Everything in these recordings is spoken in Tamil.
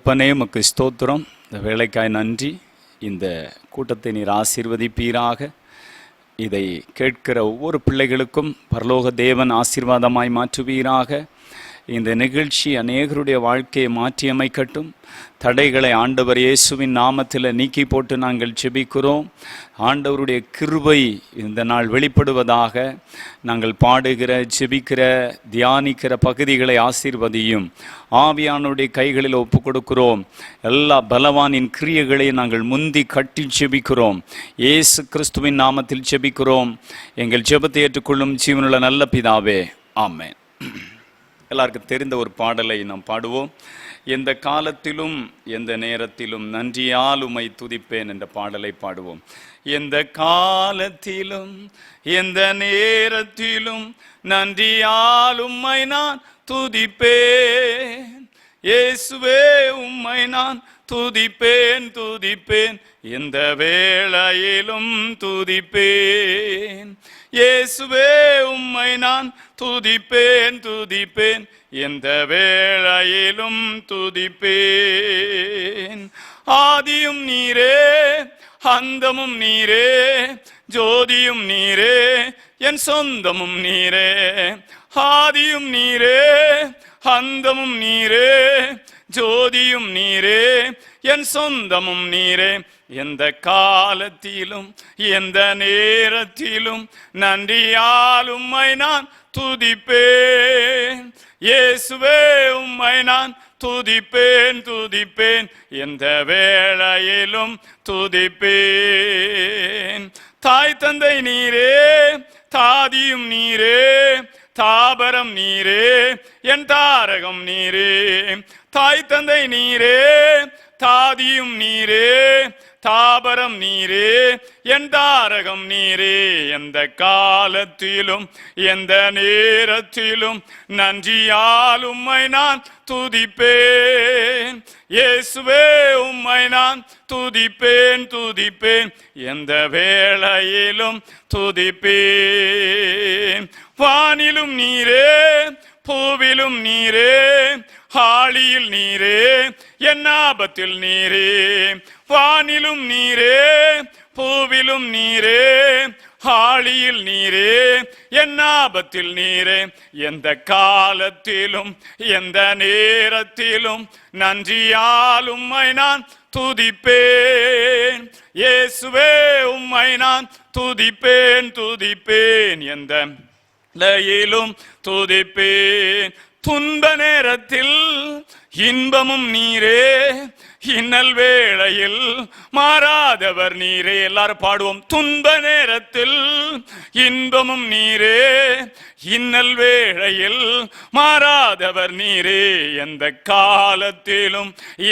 தகப்பனே, உமக்கு ஸ்தோத்திரம். இந்த வேலைக்காய் நன்றி. இந்த கூட்டத்தை நீர் ஆசீர்வதிப்பீராக. இதை கேட்கிற ஒவ்வொரு பிள்ளைகளுக்கும் பரலோக தேவன் ஆசீர்வாதமாய் மாற்றுவீராக. இந்த நிகழ்ச்சி அநேகருடைய வாழ்க்கையை மாற்றியமைக்கட்டும். தடைகளை ஆண்டவர் இயேசுவின் நாமத்தில் நீக்கி போட்டு நாங்கள் ஜெபிக்கிறோம். ஆண்டவருடைய கிருபை இந்த நாள் வெளிப்படுவதாக. நாங்கள் பாடுகிற, ஜெபிக்கிற, தியானிக்கிற பகுதிகளை ஆசீர்வதியும். ஆவியானுடைய கைகளில் ஒப்பு கொடுக்கிறோம். எல்லா பலவானின் கிரியைகளை நாங்கள் முந்தி கட்டி ஜெபிக்கிறோம். இயேசு கிறிஸ்துவின் நாமத்தில் ஜெபிக்கிறோம். எங்கள் ஜெபத்தை ஏற்றுக்கொள்ளும் ஜீவனுள்ள நல்ல பிதாவே, ஆமென். எல்லாருக்கும் தெரிந்த ஒரு பாடலை நாம் பாடுவோம். எந்த காலத்திலும் எந்த நேரத்திலும் நன்றியால் உம்மை துதிப்பேன் என்ற பாடலை பாடுவோம். எந்த காலத்திலும் எந்த நேரத்திலும் நன்றியால் உம்மை நான் துதிப்பேன். இயேசுவே, உம்மை நான் துதிப்பேன் துதிப்பேன், எந்த வேளையிலும் துதிப்பேன். இயேசுவே, உம்மை நான் துதிப்பேன் துதிப்பேன், எந்த வேளையிலும் துதிப்பேன். ஆதியும் நீரே, அந்தமும் நீரே, ஜோதியும் நீரே, என் சொந்தமும் நீரே. ஆதியும் நீரே, அந்தமும் நீரே, ஜோதியும் நீரே, என் சொந்தமும் நீரே. எந்த காலத்திலும் எந்த நேரத்திலும் நன்றியால் உம்மை நான் துதிப்பேன். இயேசுவே, உம்மை நான் துதிப்பேன் துதிப்பேன், எந்த வேளையிலும் துதிப்பேன். தாய் தந்தை நீரே, தாதியும் நீரே, தாபரம் நீரே, என் தாரகம் நீரே. தாய் தந்தை நீரே, தாதியும் நீரே, தாபரம் நீரே, என் தாரகம் நீரே. எந்த காலத்திலும் எந்த நேரத்திலும் நன்றியால் உம்மை நான் துதிப்பேன். இயேசுவே, உம்மை நான் துதிப்பேன் துதிப்பேன், எந்த வேளையிலும் துதிப்பேன். வானிலும் நீரே, பூவிலும் நீரே, ஆழியில் நீரே, என் ஆபத்தில் நீரே. வானிலும் நீரே, பூவிலும் நீரே, ஆழியில் நீரே, என் ஆபத்தில் நீரே. எந்த காலத்திலும் எந்த நேரத்திலும் நன்றியால் உம்மை நான் துதிப்பேன். இயேசுவே, உம்மை நான் துதிப்பேன் துதிப்பேன், எந்த நிலையிலும் துதிப்பேன். துன்ப நேரத்தில் இன்பமும் நீரே, இன்னல் வேளையில் மாறாதவர் நீரே. எல்லாரும் பாடுவோம். துன்ப நேரத்தில் இன்பமும் நீரே, இன்னல் வேளையில் மாறாதவர் நீரே. எந்த காலத்திலும்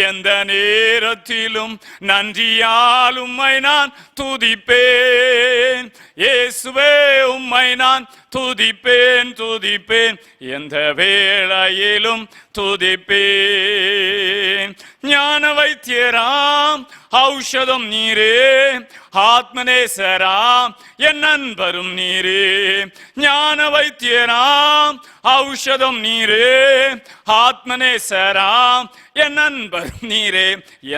எந்த நேரத்திலும் நன்றியால் உம்மை நான் துதிப்பேன். இயேசுவே, உம்மை நான் துதிப்பேன் துதிப்பேன், எந்த வேளையிலும் துதிப்பேன். ஞான வைத்தியராம், ஔஷதம் நீரே, ஆத்மநேசராம், என் நண்பரும் நீரே. ஞான வைத்தியராம், ஔஷதம் நீரே, ஆத்மநேசராம், என் நண்பரும் நீரே.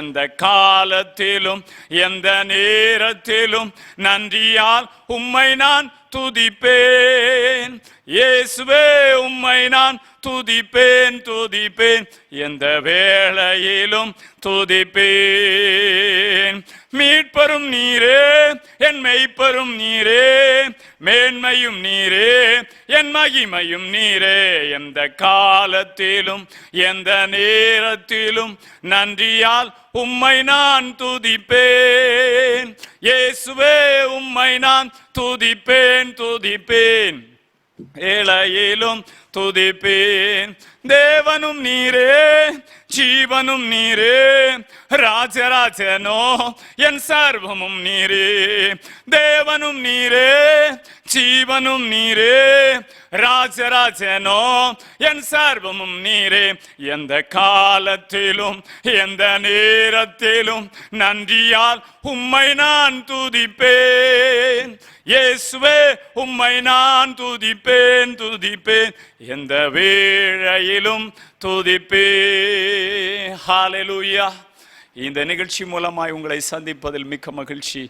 எந்த காலத்திலும் எந்த நேரத்திலும் நன்றியால் உம்மை நான் துதிப்பேன். இயேசுவே, உம்மை நான் துதிப்பேன் துதிப்பேன், எந்த வேளையிலும் துதிப்பேன். மீட்பரும் நீரே, என் மெய்ப்பரும் நீரே, மேன்மையும் நீரே, என் மகிமையும் நீரே. எந்த காலத்திலும் எந்த நேரத்திலும் நன்றியால் உம்மை நான் துதிப்பேன். இயேசுவே, உம்மை நான் துதிப்பேன் துதிப்பேன், ஏழையிலும் துதிப்பேன். தேவனும் நீரே, ஜீவனும் நீரே, ராஜராஜனோ என் சர்வமும் நீரே. தேவனும் நீரே, ஜீவனும் நீரே, ராஜராஜனோ என் சர்வமும் நீரே. எந்த காலத்திலும் எந்த நேரத்திலும் நன்றியால் உம்மை நான் துதிப்பேன். இயேசுவே உம்மை நான் துதிப்பேன் துதிப்பேன், எந்த வேளையிலும் துதிப்பேன். ஹல்லேலூயா. இந்த நிகழ்ச்சி மூலமாய் உங்களை சந்திப்பதில் மிக்க மகிழ்ச்சி.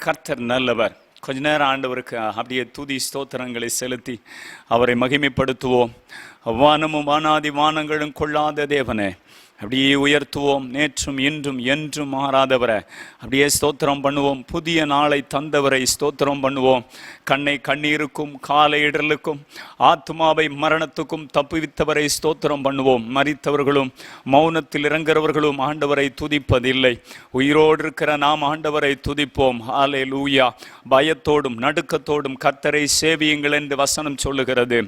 கர்த்தர் நல்லவர். கொஞ்ச நேரம் ஆண்டவருக்கு அப்படியே துதி ஸ்தோத்திரங்களை செலுத்தி அவரை மகிமைப்படுத்துவோம். வானமும் வானாதி வானங்களும் கொள்ளாத தேவனே அப்படியே உயர்த்துவோம். நேற்றும் இன்றும் என்றும் மாறாதவரை அப்படியே ஸ்தோத்திரம் பண்ணுவோம். புதிய நாளை தந்தவரை ஸ்தோத்திரம் பண்ணுவோம். கண்ணை கண்ணீருக்கும் காலை இடலுக்கும் ஆத்மாவை மரணத்துக்கும் தப்புவித்தவரை ஸ்தோத்திரம் பண்ணுவோம். மரித்தவர்களும் மௌனத்தில் இறங்குறவர்களும் ஆண்டவரை துதிப்பதில்லை. உயிரோடு இருக்கிற நாம் ஆண்டவரை துதிப்போம். ஹல்லேலூயா. பயத்தோடும் நடுக்கத்தோடும் கர்த்தரை சேவியுங்கள் என்று வசனம் சொல்லுகிறது.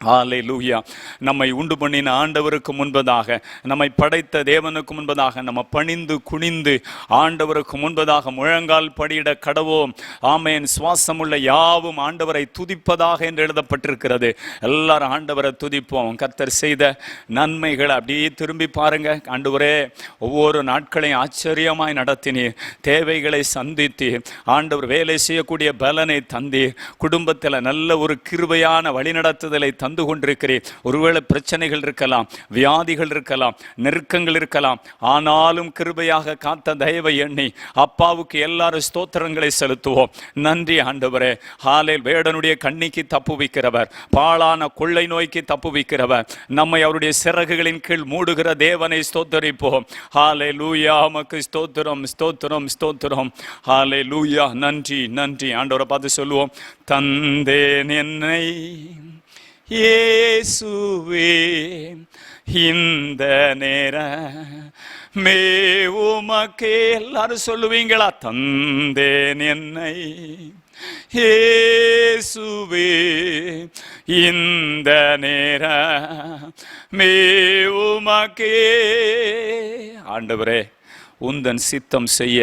ஹல்லேலூயா. நம்மை உண்டு பண்ணின ஆண்டவருக்கு முன்பதாக, நம்மை படைத்த தேவனுக்கு முன்பதாக நம்ம பணிந்து குனிந்து ஆண்டவருக்கு முன்பதாக முழங்கால் படியிட கடவோம். ஆமேன். சுவாசமுள்ள யாவும் ஆண்டவரை துதிப்பதாக என்று எழுதப்பட்டிருக்கிறது. எல்லாரும் ஆண்டவரை துதிப்போம். கர்த்தர் செய்த நன்மைகளை அப்படியே திரும்பி பாருங்க. ஆண்டவரே, ஒவ்வொரு நாட்களையும் ஆச்சரியமாய் நடத்தினீர். தேவைகளை சந்தித்து ஆண்டவர் வேலை செய்யக்கூடிய பலனை தந்தீர். குடும்பத்தில் நல்ல ஒரு கிருபையான வழிநடத்துதலை தந்து கொண்டிருக்கிறேன். ஒருவேளை பிரச்சனைகள் இருக்கலாம், வியாதிகள் இருக்கலாம், நெருக்கங்கள் இருக்கலாம். ஆனாலும் கிருபையாக காத்த தயவை எண்ணி அப்பாவுக்கு எல்லாரும் ஸ்தோத்திரங்களை செலுத்துவோம். நன்றி ஆண்டவரே. ஹாலேல். வேடனுடைய கண்ணிக்கு தப்புவிக்கிறவர், பாழான கொள்ளை நோய்க்கு தப்புவிக்கிறவர், நம்மை அவருடைய சிறகுகளின் கீழ் மூடுகிற தேவனை ஸ்தோத்தரிப்போம். ஹல்லேலூயா. உமக்கு ஸ்தோத்திரம் ஸ்தோத்திரம் ஸ்தோத்திரம். ஹல்லேலூயா. நன்றி நன்றி. ஆண்டவரை பார்த்து சொல்லுவோம். தந்தேன் என்னை இயேசுவே இந்த நேரமே உமக்கே. எல்லாரும் சொல்லுவீங்களா? தந்தேன் என்னை இயேசுவே இந்த நேரமே உமக்கே. ஆண்டவரே, உந்தன் சித்தம் செய்ய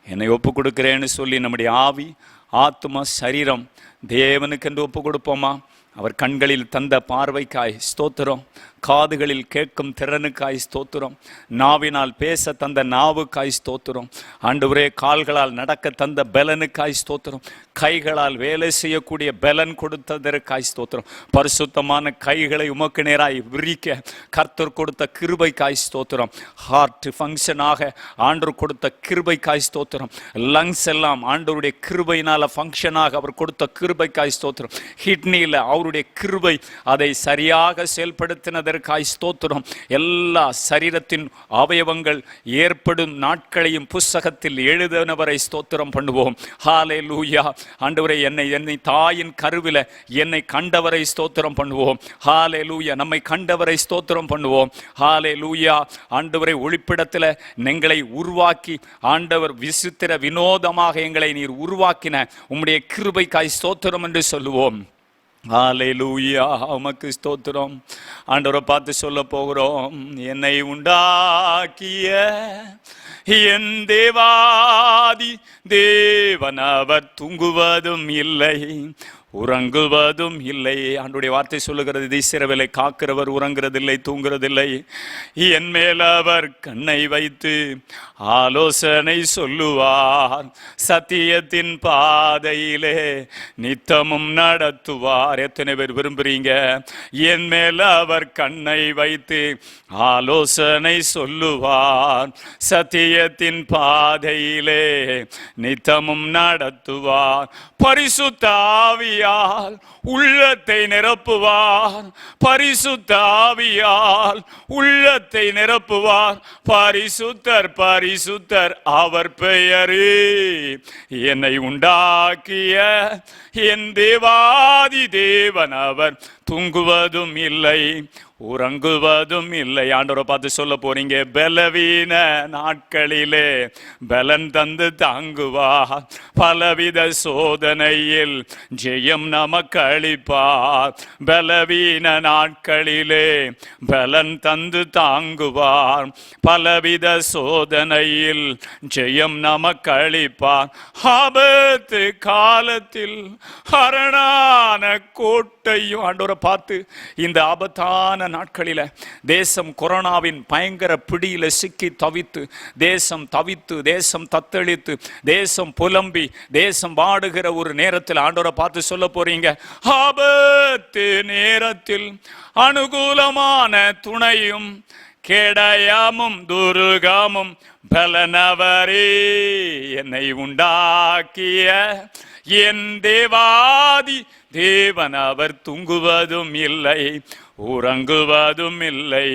என்னை ஒப்பு கொடுக்கிறேன்னு சொல்லி நம்முடைய ஆவி ஆத்மா சரீரம் தேவனுக்கென்று ஒப்பு கொடுப்போமா? அவர் கண்களில் தந்த பார்வைக்காய் ஸ்தோத்திரம், காதுகளில் கேட்கும் திறனுக்காய் ஸ்தோத்திரம், நாவினால் பேச தந்த நாவுக்காய் ஸ்தோத்திரம். ஆண்டவரே, கால்களால் நடக்க தந்த பலனுக்காய் ஸ்தோத்திரம், கைகளால் வேலை செய்யக்கூடிய பலன் கொடுத்ததற்காய் ஸ்தோத்திரம். பரிசுத்தமான கைகளை உமக்கு நேராய் விரிக்க கர்த்தர் கொடுத்த கிருபைக்காய் ஸ்தோத்திரம். ஹார்ட் ஃபங்க்ஷனாக ஆண்டவர் கொடுத்த கிருபைக்காய் ஸ்தோத்திரம். லங்ஸ் எல்லாம் ஆண்டவருடைய கிருபையினால ஃபங்க்ஷனாக அவர் கொடுத்த கிருபைக்காய் ஸ்தோத்திரம். கிட்னியில் அவருடைய கிருபை அதை சரியாக செயல்படுத்தினதற்காய் ஸ்தோத்திரம். எல்லா சரீரத்தின் அவயவங்கள் ஏற்படும் நாட்களையும் புஸ்தகத்தில் எழுதினவரை ஸ்தோத்திரம் பண்ணுவோம். ஹல்லேலூயா. ஆண்டவரே, என்னை தாயின் கருவில என்னை கண்டவரை ஸ்தோத்திரம் பண்ணுவோம். ஹல்லேலூயா. நம்மை கண்டவரை ஸ்தோத்திரம் பண்ணுவோம். ஹல்லேலூயா. ஆண்டவரை, ஒளிப்பிடத்தில் எங்களை உருவாக்கி ஆண்டவர் விசித்திர வினோதமாக எங்களை நீர் உருவாக்கின உம்முடைய கிருபைக்காய் ஸ்தோத்திரம் என்று சொல்லுவோம். ஹல்லேலூயா. உமக்கு ஸ்தோத்திரம். ஆண்டவரை பார்த்து சொல்ல போகிறோம். என்னை உண்டாக்கிய என் தேவாதி தேவன் அவர் தூங்குவதும் இல்லை உறங்குவதும் இல்லை. ஆண்டுடைய வார்த்தை சொல்லுகிறது, இஸ்ரவேலை காக்கிறவர் உறங்குறதில்லை தூங்குறதில்லை. என் மேல் அவர் கண்ணை வைத்து ஆலோசனை சொல்லுவார், சத்தியத்தின் பாதையிலே நித்தமும் நடத்துவார். எத்தனை பேர் விரும்புறீங்க? என் மேல் அவர் கண்ணை வைத்து ஆலோசனை சொல்லுவார், சத்தியத்தின் பாதையிலே நித்தமும் நடத்துவார். பரிசுத்த ஆவியால் உள்ளத்தை நிரப்புவார், பரிசுத்த ஆவியால் உள்ளத்தை நிரப்புவார். பரிசுத்தர் பரிசுத்தர் அவர் பெயரே. என்னை உண்டாக்கிய என் தேவாதி தேவன் அவர் தூங்குவதும் இல்லை உறங்குவதும் இல்லை. ஆண்டவரை பார்த்து சொல்ல போறீங்க, பலவீன நாட்களிலே பலன் தந்து தாங்குவார், பலவித சோதனையில் ஜெயம் நமக்கு அளிப்பார். பலவீன நாட்களிலே பலன் தந்து தாங்குவார், பலவித சோதனையில் ஜெயம் நமக்கு அளிப்பார். ஆபத்து காலத்தில் அரணான கோட்டையும். ஆண்டவரை பார்த்து இந்த ஆபத்தான நாட்களில தேசம் கொரோனாவின் பயங்கர பிடியில சிக்கி தவித்து, தேசம் தவித்து, தேசம் தத்தளித்து, தேசம் புலம்பி, தேசம் வாடுகிற ஒரு நேரத்தில் ஆண்டவரை பார்த்து சொல்ல போறீங்க, ஆபத்து நேரத்தில் அனுகூலமான துணையும் கேடயமும் துருகமும் பலனவரே என்னை உண்டாக்கிய என் தேவாதி தேவன் அவர் தூங்குவதும் இல்லை உறங்குவதும் இல்லை.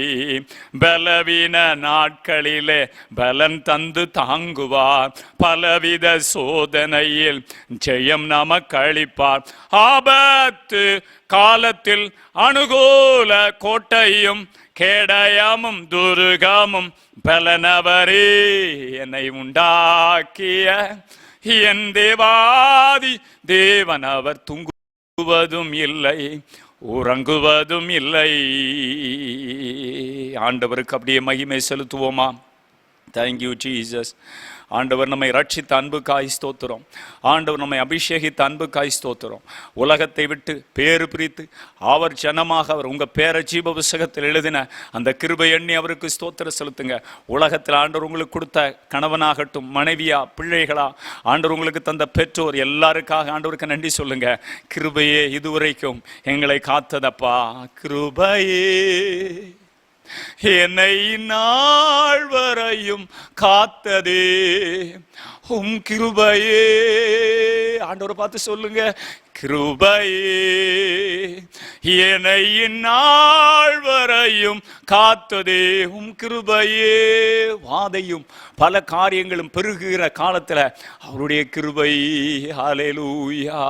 பலவீன நாட்களிலே பலன் தந்து தாங்குவார். பலவித சோதனையில் ஜெயம் நமக்கு அளிப்பார். ஆபத்து காலத்தில் அனுகூல கோட்டையும் கேடயமும் துருகமும் பலனவரே என்னை உண்டாக்கிய என் தேவாதி தேவன் அவர் தூங்குவதும் இல்லை உறங்குவதும் இல்லை. ஆண்டவருக்கு அப்படியே மகிமை செலுத்துவோமா? Thank you Jesus. ஆண்டவர் நம்மை ரட்சித்த அன்புக்காய் ஸ்தோத்திரம். ஆண்டவர் நம்மை அபிஷேகித்த அன்புக்காய் ஸ்தோத்திரம். உலகத்தை விட்டு பேறு பிரித்து அவர் ஜனமாக அவர் உங்கள் பேர ஜீவ புஸ்தகத்தில் எழுதின அந்த கிருபை எண்ணி அவருக்கு ஸ்தோத்திரம் செலுத்துங்க. உலகத்தில் ஆண்டவர் உங்களுக்கு கொடுத்த கணவனாகட்டும், மனைவியா, பிள்ளைகளா, ஆண்டவர் உங்களுக்கு தந்த பெற்றோர் எல்லாருக்காக ஆண்டவருக்கு நன்றி சொல்லுங்க. கிருபையே இதுவரைக்கும் எங்களை காத்ததப்பா, கிருபையே என்னை நாள் வரையும் காத்ததே உம் கிருபையே. ஆண்டவரை பார்த்து சொல்லுங்க, கிருபையே என்னை நாள் வரையும் காத்ததே உம் கிருபையே. வாதையும் பல காரியங்களும் பெருகுகிற காலத்துல அவருடைய கிருபை. ஹல்லேலூயா.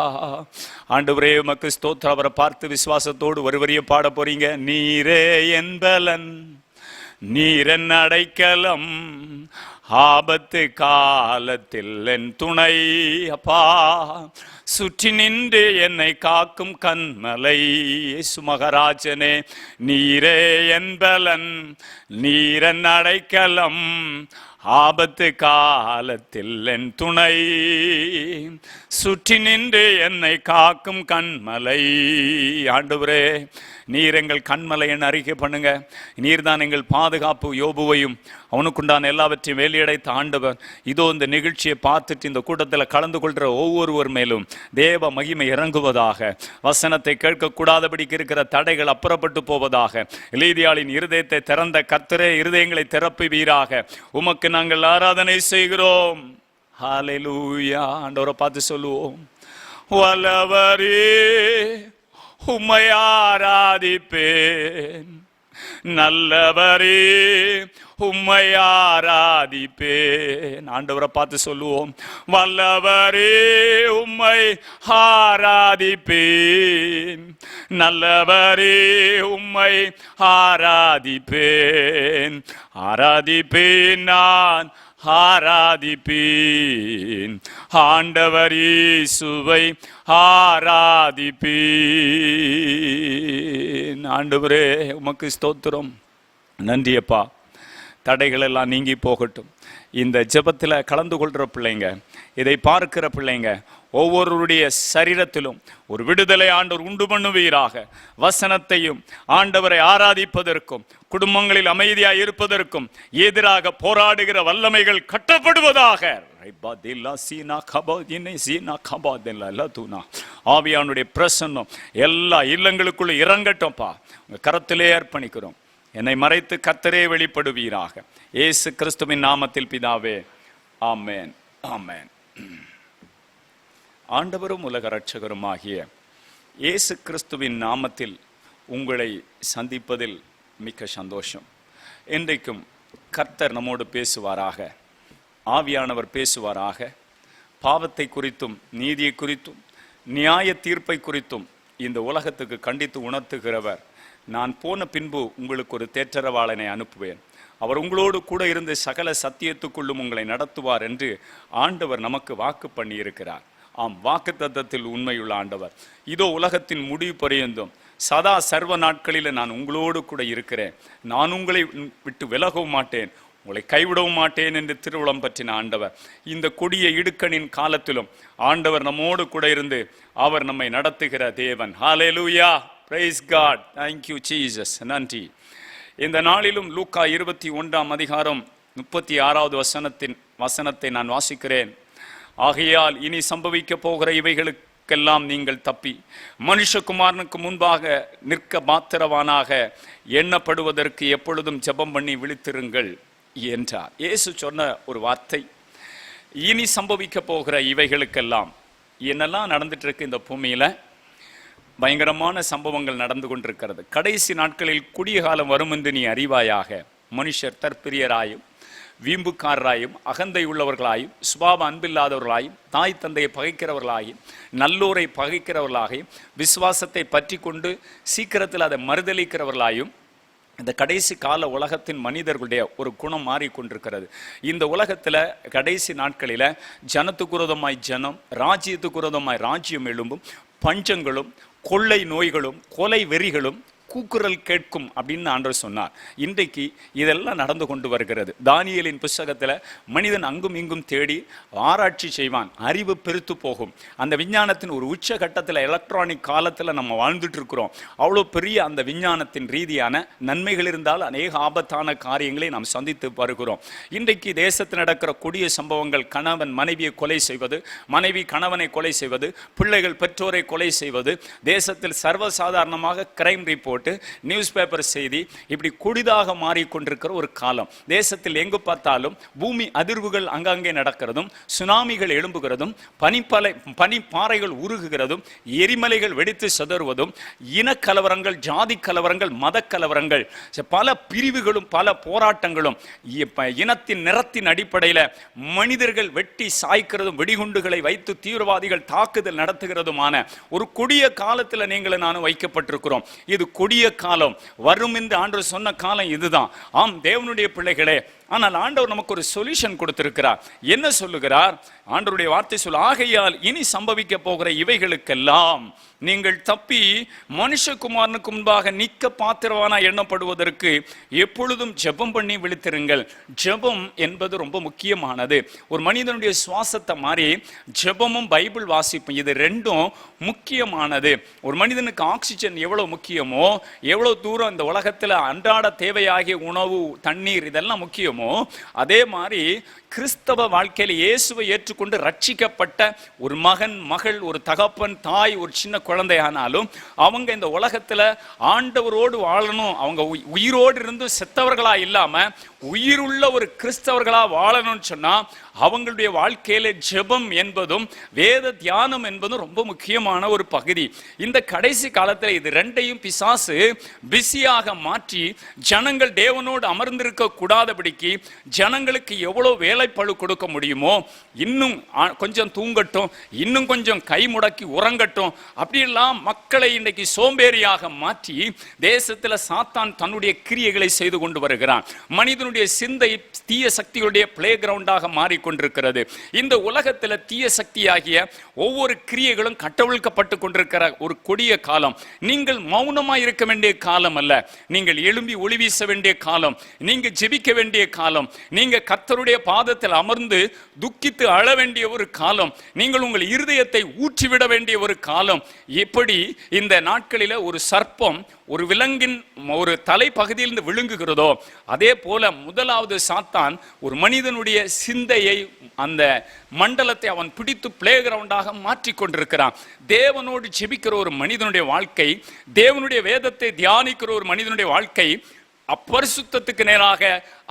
ஆண்டவரே உமக்கு ஸ்தோத்திரம். அவரை பார்த்து விசுவாசத்தோடு ஒருவரையும் பாட போறீங்க. நீரே என் பலன், நீரன் அடைக்கலம், ஆபத்து காலத்தில் என் துணை. அப்பா, சுற்றி நின்று என்னை காக்கும் கண்மலை இயேசு மகாராஜனே. நீரே என் பலன், நீரன் அடைக்கலம், ஆபத்து காலத்தில் என் துணை. சுற்றி நின்று என்னை காக்கும் கண்மலை. ஆண்டவரே, நீர் எங்கள் கண்மலை என அறிக்கை பண்ணுங்க. நீர்தான் எங்கள் பாதுகாப்பு. யோபுவையும் அவனுக்குண்டான எல்லாவற்றையும் வேலையடைத்த ஆண்டவர் இதோ இந்த நிகழ்ச்சியை பார்த்துட்டு இந்த கூட்டத்தில் கலந்து கொள்கிற ஒவ்வொருவர் மேலும் தேவ மகிமை இறங்குவதாக. வசனத்தை கேட்கக்கூடாதபடிக்கு இருக்கிற தடைகள் அப்புறப்பட்டு போவதாக. எலீதியாளின் இருதயத்தை திறந்த கர்த்தரே இருதயங்களை திறப்புவீராக. உமக்கு நாங்கள் ஆராதனை செய்கிறோம். ஹல்லேலூயா. ஆண்டவரை பார்த்து சொல்லுவோம், வல்லவரே உம்மை ஆராதிப்பேன், நல்லவரே உம்மை ஆராதிப்பேன். ஆண்டவரை பார்த்து சொல்லுவோம், வல்லவரே உம்மை ஆராதிப்பேன், நல்லவரே உம்மை ஆராதிப்பேன். ஆராதிப்பேன், நான் ஆராதிப்பேன், ஆண்டவர் இயேசுவை ஆராதிப்பேன். ஆண்டவரே உமக்கு ஸ்தோத்திரம். நன்றி அப்பா. தடைகள் எல்லாம் நீங்கி போகட்டும். இந்த ஜெபத்தில் கலந்து கொள்கிற பிள்ளைங்க, இதை பார்க்கிற பிள்ளைங்க ஒவ்வொருவருடைய சரீரத்திலும் ஒரு விடுதலை ஆண்டவர் உண்டு பண்ணுவீராக. வசனத்தையும் ஆண்டவரை ஆராதிப்பதற்கும் குடும்பங்களில் அமைதியாக இருப்பதற்கும் எதிராக போராடுகிற வல்லமைகள் கட்டப்படுவதாக. ஆவியானுடைய பிரசன்னம் எல்லா இல்லங்களுக்குள்ள இறங்கட்டும்பா. உங்க கரத்திலே அர்ப்பணிக்கிறோம். என்னை மறைத்து கர்த்தரே வெளிப்படுவீராக. இயேசு கிறிஸ்துவின் நாமத்தில் பிதாவே, ஆமென், ஆமென். ஆண்டவரும் உலக இரட்சகருமாகிய இயேசு கிறிஸ்துவின் நாமத்தில் உங்களை சந்திப்பதில் மிக்க சந்தோஷம். இன்றைக்கும் கர்த்தர் நம்மோடு பேசுவாராக. ஆவியானவர் பேசுவாராக. பாவத்தை குறித்தும் நீதியை குறித்தும் நியாய தீர்ப்பை குறித்தும் இந்த உலகத்துக்கு கண்டித்து உணர்த்துகிறவர். நான் போன பின்பு உங்களுக்கு ஒரு தேற்றரவாளனை அனுப்புவேன், அவர் உங்களோடு கூட இருந்து சகல சத்தியத்துக்குள்ளும் உங்களை நடத்துவார் என்று ஆண்டவர் நமக்கு வாக்கு பண்ணி இருக்கிறார். ஆம், வாக்கு தத்தத்தில் உண்மையுள்ள ஆண்டவர். இதோ உலகத்தின் முடிவு பரியந்தும் சதா சர்வ நாட்களில் நான் உங்களோடு கூட இருக்கிறேன். நான் உங்களை விட்டு விலகவும் மாட்டேன், உங்களை கைவிடவும் மாட்டேன் என்று திருவுளம் பற்றின ஆண்டவர். இந்த கொடிய இடுக்கணின் காலத்திலும் ஆண்டவர் நம்மோடு கூட இருந்து அவர் நம்மை நடத்துகிற தேவன். Hallelujah, praise God, thank you Jesus. நன்றி. இந்த நாளிலும் லூக்கா 21 அதிகாரம் 36 வசனத்தை நான் வாசிக்கிறேன். ஆகையால் இனி சம்பவிக்க போகிற இவைகளுக்கெல்லாம் நீங்கள் தப்பி மனுஷகுமாரனுக்கு முன்பாக நிற்க பாத்திரவானாக எண்ணப்படுவதற்கு எப்பொழுதும் ஜெபம் பண்ணி விழித்திருங்கள் என்றார். இயேசு சொன்ன ஒரு வார்த்தை, இனி சம்பவிக்க போகிற இவைகளுக்கெல்லாம். என்னெல்லாம் நடந்துட்டு இருக்கு இந்த பூமியில? பயங்கரமான சம்பவங்கள் நடந்து கொண்டிருக்கிறது. கடைசி நாட்களில் குடிய காலம் வரும் என்று நீ அறிவாயாக. மனுஷர் தற்பிரியராயும் வீம்புக்காரராயும் அகந்தை உள்ளவர்களாயும் சுபாவ அன்பில்லாதவர்களாயும் தாய் தந்தையை பகைக்கிறவர்களாயும் நல்லோரை பகைக்கிறவர்களாயும் விசுவாசத்தை பற்றி கொண்டு சீக்கிரத்தில் அதை மறுதளிக்கிறவர்களாயும் இந்த கடைசி கால உலகத்தின் மனிதர்களுடைய ஒரு குணம் மாறிக்கொண்டிருக்கிறது. இந்த உலகத்தில் கடைசி நாட்களில் ஜனத்துக்கு விரோதமாய் ஜனம், ராஜ்யத்துக்கு விரோதமாய் ராஜ்யம் எழும்பும், பஞ்சங்களும் கொள்ளை நோய்களும் கொலை வெறிகளும் கூக்குரல் கேட்கும் அப்படின்னு ஆண்டவர் சொன்னார். இன்றைக்கு இதெல்லாம் நடந்து கொண்டு வருகிறது. தானியேலின் புஸ்தகத்தில் மனிதன் அங்கும் இங்கும் தேடி ஆராய்ச்சி செய்வான், அறிவு பெருத்து போகும். அந்த விஞ்ஞானத்தின் ஒரு உச்ச கட்டத்தில் எலக்ட்ரானிக் காலத்தில் நம்ம வாழ்ந்துட்டு இருக்கிறோம். அவ்வளோ பெரிய அந்த விஞ்ஞானத்தின் ரீதியான நன்மைகள் இருந்தால் அநேக ஆபத்தான காரியங்களை நாம் சந்தித்து வருகிறோம். இன்றைக்கு தேசத்தில் நடக்கிற கொடிய சம்பவங்கள், கணவன் மனைவியை கொலை செய்வது, மனைவி கணவனை கொலை செய்வது, பிள்ளைகள் பெற்றோரை கொலை செய்வது, தேசத்தில் சர்வசாதாரணமாக கிரைம் ரிப்போர்ட், நியூஸ் பேப்பர் செய்தி, இப்படி கொடிதாக மாறிக்கொண்டிருக்கிற ஒரு காலம். தேசத்தில் எங்கு பார்த்தாலும் பூமி அதிர்வுகள் அங்கங்கே நடக்கிறதும், சுனாமிகள் எழும்புகிறதும், பனிப்பாறைகள் உருகுகிறதும், எரிமலைகள் வெடித்து சிதறுவதும், இனக்கலவரங்கள், ஜாதி கலவரங்கள், மத கலவரங்கள், பல பிரிவுகளும் பல போராட்டங்களும், இனத்தின் நிறத்தின் அடிப்படையில் மனிதர்கள் வெட்டி சாய்க்கிறதும், வெடிகுண்டுகளை வைத்து தீவிரவாதிகள் தாக்குதல் நடத்துகிறதுமான ஒரு கொடிய காலத்தில் நீங்களும் நானும் வைக்கப்பட்டிருக்கிறோம். இது கொடிய காலம் வரும் என்று ஆண்டவர் சொன்ன காலம் இதுதான். ஆம் தேவனுடைய பிள்ளைகளே, ஆனால் ஆண்டவர் நமக்கு ஒரு சொல்யூஷன் கொடுத்திருக்கிறார். என்ன சொல்லுகிறார்? ஆண்டவருடைய வார்த்தை சொல்ல, ஆகையால் இனி சம்பவிக்க போகிற இவைகளுக்கெல்லாம் நீங்கள் தப்பி மனுஷகுமாரனுக்கு முன்பாக நிற்க பாத்திரவானா எண்ணப்படுவதற்கு எப்பொழுதும் ஜெபம் பண்ணி விழித்திருங்கள். ஜெபம் என்பது ரொம்ப முக்கியமானது. ஒரு மனிதனுடைய சுவாசத்தை மாதிரி ஜெபமும் பைபிள் வாசிப்பும், இது ரெண்டும் முக்கியமானது. ஒரு மனிதனுக்கு ஆக்சிஜன் எவ்வளவு முக்கியமோ, எவ்வளவு தூரம் இந்த உலகத்தில் அன்றாட தேவையாகிய உணவு, தண்ணீர் இதெல்லாம் முக்கியமோ, அதே மாதிரி கிறிஸ்தவ வாழ்க்கையில் இயேசுவை ஏற்றுக்கொண்டு ரட்சிக்கப்பட்ட ஒரு மகன், மகள், ஒரு தகப்பன், தாய், ஒரு சின்ன குழந்தையானாலும் அவங்க இந்த உலகத்தில் ஆண்டவரோடு வாழணும். அவங்க உயிரோடு இருந்து செத்தவர்களா இல்லாம உயிருள்ள ஒரு கிறிஸ்தவர்களா வாழணும்னு சொன்னா அவங்களுடைய வாழ்க்கையில ஜெபம் என்பதும் வேத தியானம் என்பதும் ரொம்ப முக்கியமான ஒரு பகுதி. இந்த கடைசி காலத்தில் இது ரெண்டையும் பிசாசு பிஸியாக மாற்றி ஜனங்கள் தேவனோடு அமர்ந்திருக்க கூடாதபடிக்கு ஜனங்களுக்கு எவ்வளவு வேலைப்பளு கொடுக்க முடியுமோ, இன்னும் கொஞ்சம் தூங்கட்டும், இன்னும் கொஞ்சம் கை முடக்கி உறங்கட்டும், அப்படியெல்லாம் மக்களை இன்றைக்கு சோம்பேறியாக மாற்றி தேசத்தில் சாத்தான் தன்னுடைய கிரியைகளை செய்து கொண்டு வருகிறான். மனிதனுடைய சிந்தை தீய சக்திகளுடைய பிளே கிரவுண்டாக மாறிக்கொண்டிருக்கிறது. இந்த உலகத்தில் தீய சக்தியாகிய ஒவ்வொரு கிரியைகளும் கட்டவிழ்க்கப்பட்டு கொண்டிருக்கிற ஒரு கொடிய காலம். நீங்கள் மௌனமாய் இருக்க வேண்டிய காலம் அல்ல, நீங்கள் எழும்பி ஒளி வீச வேண்டிய காலம், நீங்க ஜெபிக்க வேண்டிய காலம், நீங்க கர்த்தருடைய பாதத்தில் அமர்ந்து துக்கித்து அழ வேண்டிய ஒரு காலம், நீங்கள் உங்கள் இருதயத்தை ஊற்றிவிட வேண்டிய ஒரு காலம். எப்படி இந்த நாட்களில் ஒரு சர்ப்பம் ஒரு விலங்கின் ஒரு தலை பகுதியிலிருந்து விழுங்குகிறதோ, அதே போல முதலாவது சாத்தான் ஒரு மனிதனுடைய சிந்தையை, அந்த மண்டலத்தை அவன் பிடித்து பிளே கிரவுண்டாக மாற்றி கொண்டிருக்கிறான். தேவனோடு ஜெபிக்கிற ஒரு மனிதனுடைய வாழ்க்கை, தேவனுடைய வேதத்தை தியானிக்கிற ஒரு மனிதனுடைய வாழ்க்கை அப்பரிசுத்தத்துக்கு நேராக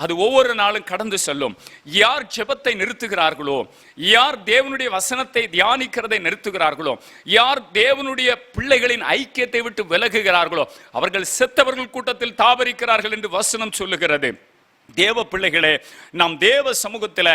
அது ஒவ்வொரு நாளும் கடந்து செல்லும். யார் ஜெபத்தை நிறுத்துகிறார்களோ, யார் தேவனுடைய வசனத்தை தியானிக்கிறதை நிறுத்துகிறார்களோ, யார் தேவனுடைய பிள்ளைகளின் ஐக்கியத்தை விட்டு விலகுகிறார்களோ அவர்கள் செத்தவர்கள் கூட்டத்தில் தாவரிக்கிறார்கள் என்று வசனம் சொல்லுகிறது. தேவ பிள்ளைகளே, நாம் தேவ சமூகத்தில்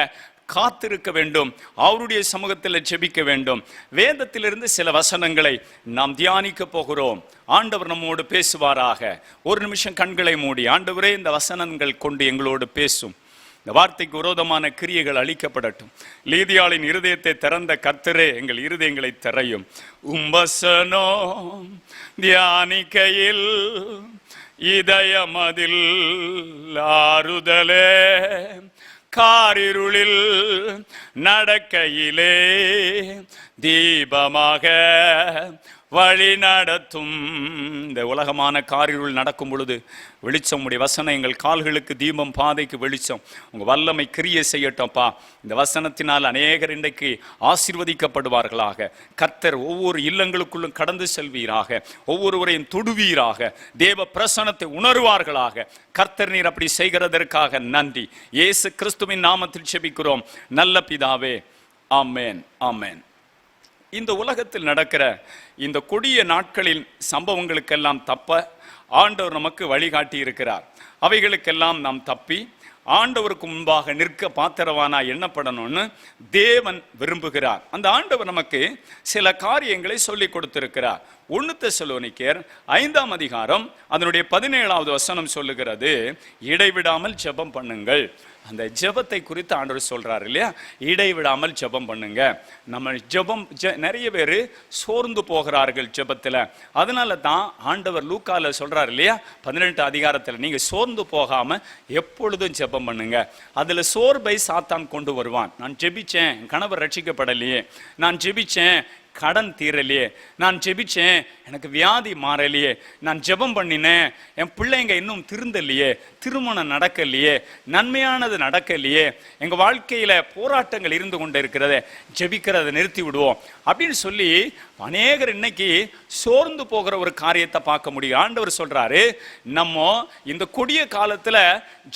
காத்திருக்க வேண்டும், அவருடைய சமூகத்தில் ஜெபிக்க வேண்டும். வேதத்திலிருந்து சில வசனங்களை நாம் தியானிக்க போகிறோம். ஆண்டவர் நம்மோடு பேசுவாராக. ஒரு நிமிஷம் கண்களை மூடி, ஆண்டவரே இந்த வசனங்கள் கொண்டு எங்களோடு பேசும். இந்த வார்த்தைக்கு விரோதமான கிரியைகள் அழிக்கப்படட்டும். லீதியாளின் இருதயத்தை திறந்த கர்த்தரே எங்கள் இருதயங்களை திறயும். வசனம் தியானிக்கையில் இதயமதில் ஆறுதலே, காரிருளில் நடக்கையிலே தீபமாக வழி நடத்தும். இந்த உலகமான காரிருள் நடக்கும் பொழுது வெளிச்சம் உடைய வசனம் எங்கள் கால்களுக்கு தீபம், பாதைக்கு வெளிச்சம். உங்கள் வல்லமை கிரியை செய்யட்டோம்ப்பா. இந்த வசனத்தினால் அநேகர் இன்றைக்கு ஆசீர்வதிக்கப்படுவார்களாக. கர்த்தர் ஒவ்வொரு இல்லங்களுக்குள்ளும் கடந்து செல்வீராக, ஒவ்வொருவரையும் தொடுவீராக, தேவ பிரசனத்தை உணர்வார்களாக. கர்த்தர் நீர் அப்படி செய்கிறதற்காக நன்றி. இயேசு கிறிஸ்துவின் நாமத்தில் செபிக்கிறோம் நல்ல பிதாவே, ஆமேன், ஆமேன். இந்த உலகத்தில் நடக்கிற இந்த கொடிய நாட்களின் சம்பவங்களுக்கெல்லாம் தப்ப ஆண்டவர் நமக்கு வழிகாட்டி இருக்கிறார். அவைகளுக்கெல்லாம் நாம் தப்பி ஆண்டவருக்கு முன்பாக நிற்க பாத்திரவானா எண்ணப்படணும்னு தேவன் விரும்புகிறார். அந்த ஆண்டவர் நமக்கு சில காரியங்களை சொல்லி கொடுத்திருக்கிறார். 1 தெசலோனிக்கேயர் 5ஆம் அதிகாரம் அதனுடைய 17வது வசனம் சொல்லுகிறது, இடைவிடாமல் ஜெபம் பண்ணுங்கள். அந்த ஜெபத்தை குறித்து ஆண்டவர் சொல்றாரு இல்லையா, இடைவிடாமல் ஜெபம் பண்ணுங்க. நம்ம ஜெபம் நிறைய பேர் சோர்ந்து போகிறார்கள் ஜெபத்துல. அதனால தான் ஆண்டவர் லூக்கால சொல்றாரு இல்லையா, 18 அதிகாரத்தில் நீங்க சோர்ந்து போகாம எப்பொழுதும் ஜெபம் பண்ணுங்க. அதுல சோர்வை சாத்தான் கொண்டு வருவான். நான் ஜெபிச்சேன், கணவர் ரட்சிக்கப்படலையே, நான் ஜெபிச்சேன் கடன் தீரலையே, நான் ஜெபிச்சேன் எனக்கு வியாதி மாறலையே, நான் ஜெபம் பண்ணினேன் என் பிள்ளைங்க இன்னும் திருந்தலையே, திருமணம் நடக்கலையே, நன்மையானது நடக்கலையே, எங்க வாழ்க்கையில போராட்டங்கள் இருந்து கொண்டு இருக்கிறத, ஜெபிக்கிறத நிறுத்தி விடுவோம் அப்படின்னு சொல்லி அநேகர் இன்னைக்கு சோர்ந்து போகிற ஒரு காரியத்தை பார்க்க முடியும். ஆண்டவர் சொல்றாரு, நம்ம இந்த கொடிய காலத்துல